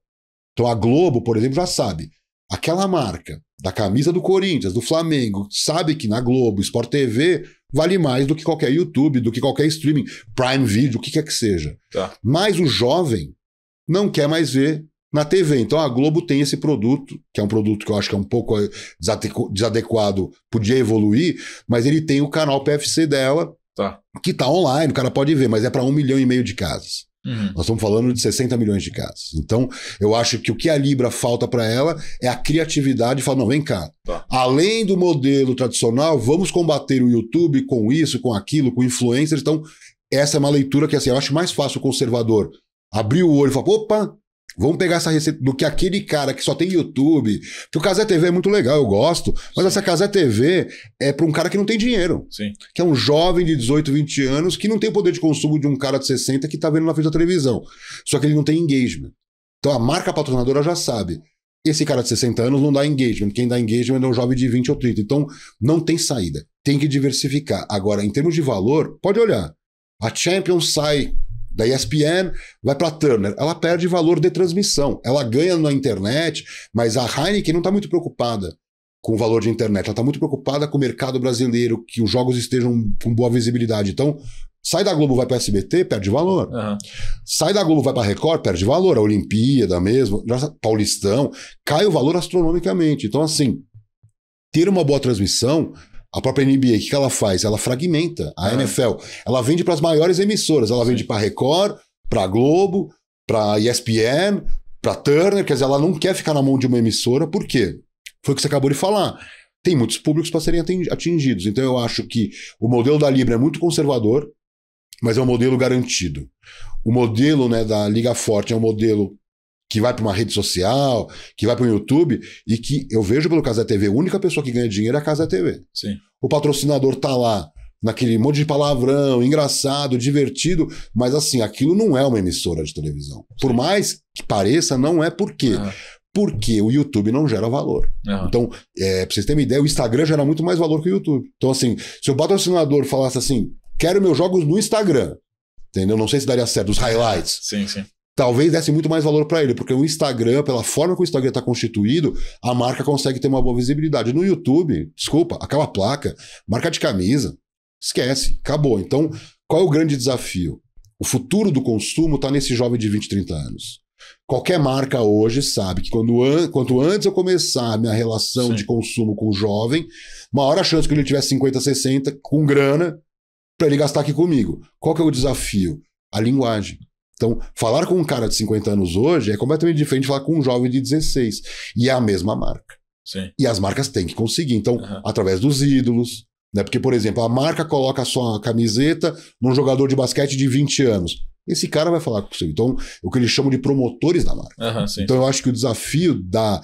S2: Então a Globo, por exemplo, já sabe. Aquela marca da camisa do Corinthians, do Flamengo, sabe que na Globo, Sport TV, vale mais do que qualquer YouTube, do que qualquer streaming, Prime Video, o que quer que seja. Mas o jovem não quer mais ver na TV. Então a Globo tem esse produto, que é um produto que eu acho que é um pouco desadequado, podia evoluir, mas ele tem o canal PFC dela, que está online, o cara pode ver, mas é para 1,5 milhão de casas. Nós estamos falando de 60 milhões de casas. Então, eu acho que o que a Libra falta para ela é a criatividade de falar, não, vem cá. Além do modelo tradicional, vamos combater o YouTube com isso, com aquilo, com influencers. Então, essa é uma leitura que assim, eu acho mais fácil o conservador abrir o olho e falar, opa, vamos pegar essa receita do que aquele cara que só tem YouTube. Porque o Cazé TV é muito legal, eu gosto, mas essa Cazé TV é para um cara que não tem dinheiro. Que é um jovem de 18, 20 anos que não tem o poder de consumo de um cara de 60 que tá vendo na frente da televisão. Só que ele não tem engagement. Então a marca patrocinadora já sabe. Esse cara de 60 anos não dá engagement. Quem dá engagement é um jovem de 20 ou 30. Então não tem saída. Tem que diversificar. Agora, em termos de valor, pode olhar. A Champions sai da ESPN, vai para a Turner. Ela perde valor de transmissão. Ela ganha na internet, mas a Heineken não está muito preocupada com o valor de internet. Ela está muito preocupada com o mercado brasileiro, que os jogos estejam com boa visibilidade. Então, sai da Globo, vai para a SBT, perde valor. Sai da Globo, vai para a Record, perde valor. A Olimpíada mesmo, Paulistão, cai o valor astronomicamente. Então, assim, ter uma boa transmissão... A própria NBA, o que ela faz? Ela fragmenta a NFL. Ela vende para as maiores emissoras. Ela vende para a Record, para a Globo, para a ESPN, para a Turner. Quer dizer, ela não quer ficar na mão de uma emissora. Por quê? Foi o que você acabou de falar. Tem muitos públicos para serem atingidos. Então eu acho que o modelo da Libra é muito conservador, mas é um modelo garantido. O modelo, né, da Liga Forte é um modelo que vai para uma rede social, que vai para o YouTube, e que eu vejo pelo Cazé TV, a única pessoa que ganha dinheiro é a Cazé TV. O patrocinador tá lá, naquele monte de palavrão, engraçado, divertido, mas assim, aquilo não é uma emissora de televisão. Por mais que pareça, não é. Por quê? Porque o YouTube não gera valor. Então, pra vocês terem uma ideia, o Instagram gera muito mais valor que o YouTube. Então, assim, se o patrocinador falasse assim, quero meus jogos no Instagram, entendeu? Não sei se daria certo, os highlights. Talvez desse muito mais valor para ele, porque o Instagram, pela forma que o Instagram está constituído, a marca consegue ter uma boa visibilidade. No YouTube, desculpa, aquela placa, marca de camisa, esquece, acabou. Então, qual é o grande desafio? O futuro do consumo está nesse jovem de 20, 30 anos. Qualquer marca hoje sabe que quanto antes eu começar a minha relação de consumo com o jovem, maior a chance que ele tiver 50, 60, com grana, para ele gastar aqui comigo. Qual que é o desafio? A linguagem. Então, falar com um cara de 50 anos hoje é completamente diferente de falar com um jovem de 16. E é a mesma marca. E as marcas têm que conseguir. Então, através dos ídolos, né? Porque, por exemplo, a marca coloca a sua camiseta num jogador de basquete de 20 anos. Esse cara vai falar com você. Então, o que eles chamam de promotores da marca. Então, eu acho que o desafio da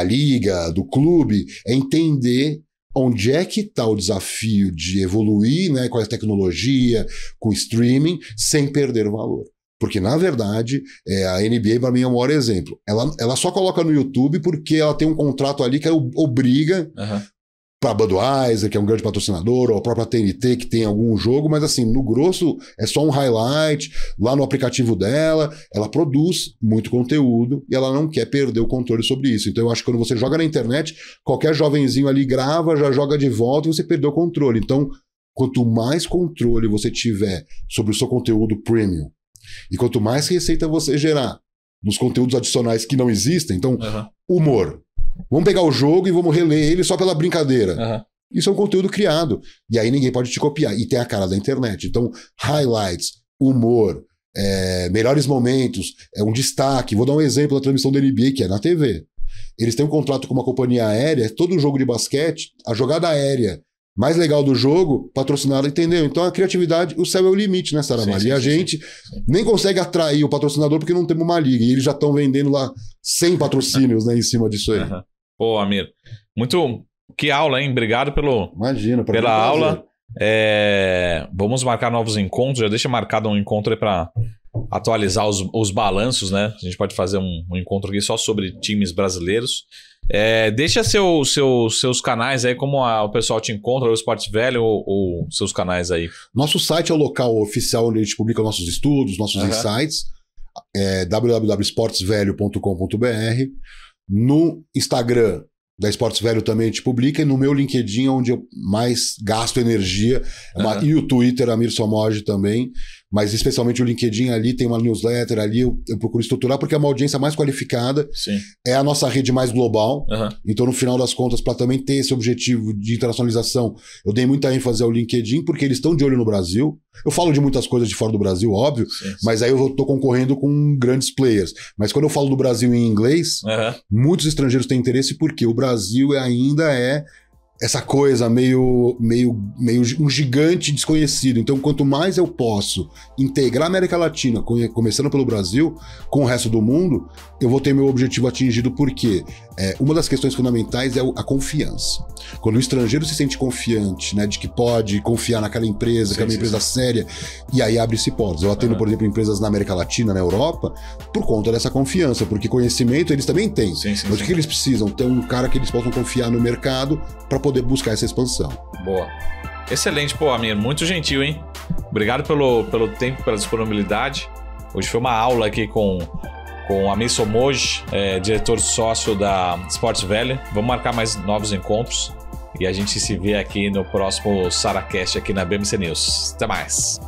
S2: liga, do clube, é entender onde é que está o desafio de evoluir, né, com a tecnologia, com o streaming, sem perder o valor. Porque, na verdade, a NBA, para mim, é o maior exemplo. Ela só coloca no YouTube porque ela tem um contrato ali que obriga para a Budweiser, que é um grande patrocinador, ou a própria TNT, que tem algum jogo, mas, assim, no grosso, é só um highlight. Lá no aplicativo dela, ela produz muito conteúdo e ela não quer perder o controle sobre isso. Então, eu acho que quando você joga na internet, qualquer jovenzinho ali grava, já joga de volta e você perdeu o controle. Então, quanto mais controle você tiver sobre o seu conteúdo premium, e quanto mais receita você gerar nos conteúdos adicionais que não existem, então, humor. Vamos pegar o jogo e vamos reler ele só pela brincadeira. Isso é um conteúdo criado. E aí ninguém pode te copiar. E tem a cara da internet. Então, highlights, humor, melhores momentos, um destaque. Vou dar um exemplo da transmissão da NBA, que é na TV. Eles têm um contrato com uma companhia aérea, todo jogo de basquete, a jogada aérea mais legal do jogo, patrocinado, entendeu? Então a criatividade, o céu é o limite, né, Saramari? E a gente nem consegue atrair o patrocinador porque não temos uma liga. E eles já estão vendendo lá 100 patrocínios, né, em cima disso aí.
S1: Pô, Amir, muito... Que aula, hein? Obrigado
S2: Imagina,
S1: pela aula. Vamos marcar novos encontros. Já deixa marcado um encontro aí para atualizar os balanços, né? A gente pode fazer um encontro aqui só sobre times brasileiros. Deixa seus canais aí, como o pessoal te encontra, o Sport Velho ou seus canais aí.
S2: Nosso site é o local oficial onde a gente publica nossos estudos, nossos insights. www.esportesvelho.com.br. No Instagram da Esportes Velho também a gente publica, e no meu LinkedIn, onde eu mais gasto energia, e o Twitter, Amir Somoge também, mas especialmente o LinkedIn, ali tem uma newsletter, ali eu procuro estruturar, porque é uma audiência mais qualificada, é a nossa rede mais global, então no final das contas, para também ter esse objetivo de internacionalização, eu dei muita ênfase ao LinkedIn, porque eles estão de olho no Brasil. Eu falo de muitas coisas de fora do Brasil, óbvio, mas aí eu tô concorrendo com grandes players. Mas quando eu falo do Brasil em inglês, muitos estrangeiros têm interesse, porque o Brasil ainda é essa coisa meio um gigante desconhecido. Então, quanto mais eu posso integrar a América Latina, começando pelo Brasil, com o resto do mundo, eu vou ter meu objetivo atingido, porque uma das questões fundamentais é a confiança. Quando o estrangeiro se sente confiante, né, de que pode confiar naquela empresa, que é uma empresa séria, e aí abre-se portas. Eu atendo, por exemplo, empresas na América Latina, na Europa, por conta dessa confiança, porque conhecimento eles também têm. Mas o que eles precisam? Ter um cara que eles possam confiar no mercado para poder buscar essa expansão.
S1: Boa. Excelente, pô, Amir. Muito gentil, hein? Obrigado pelo tempo, pela disponibilidade. Hoje foi uma aula aqui com Amir Somoge, diretor sócio da Sport Velho. Vamos marcar mais novos encontros e a gente se vê aqui no próximo SaraCast aqui na BMC News. Até mais!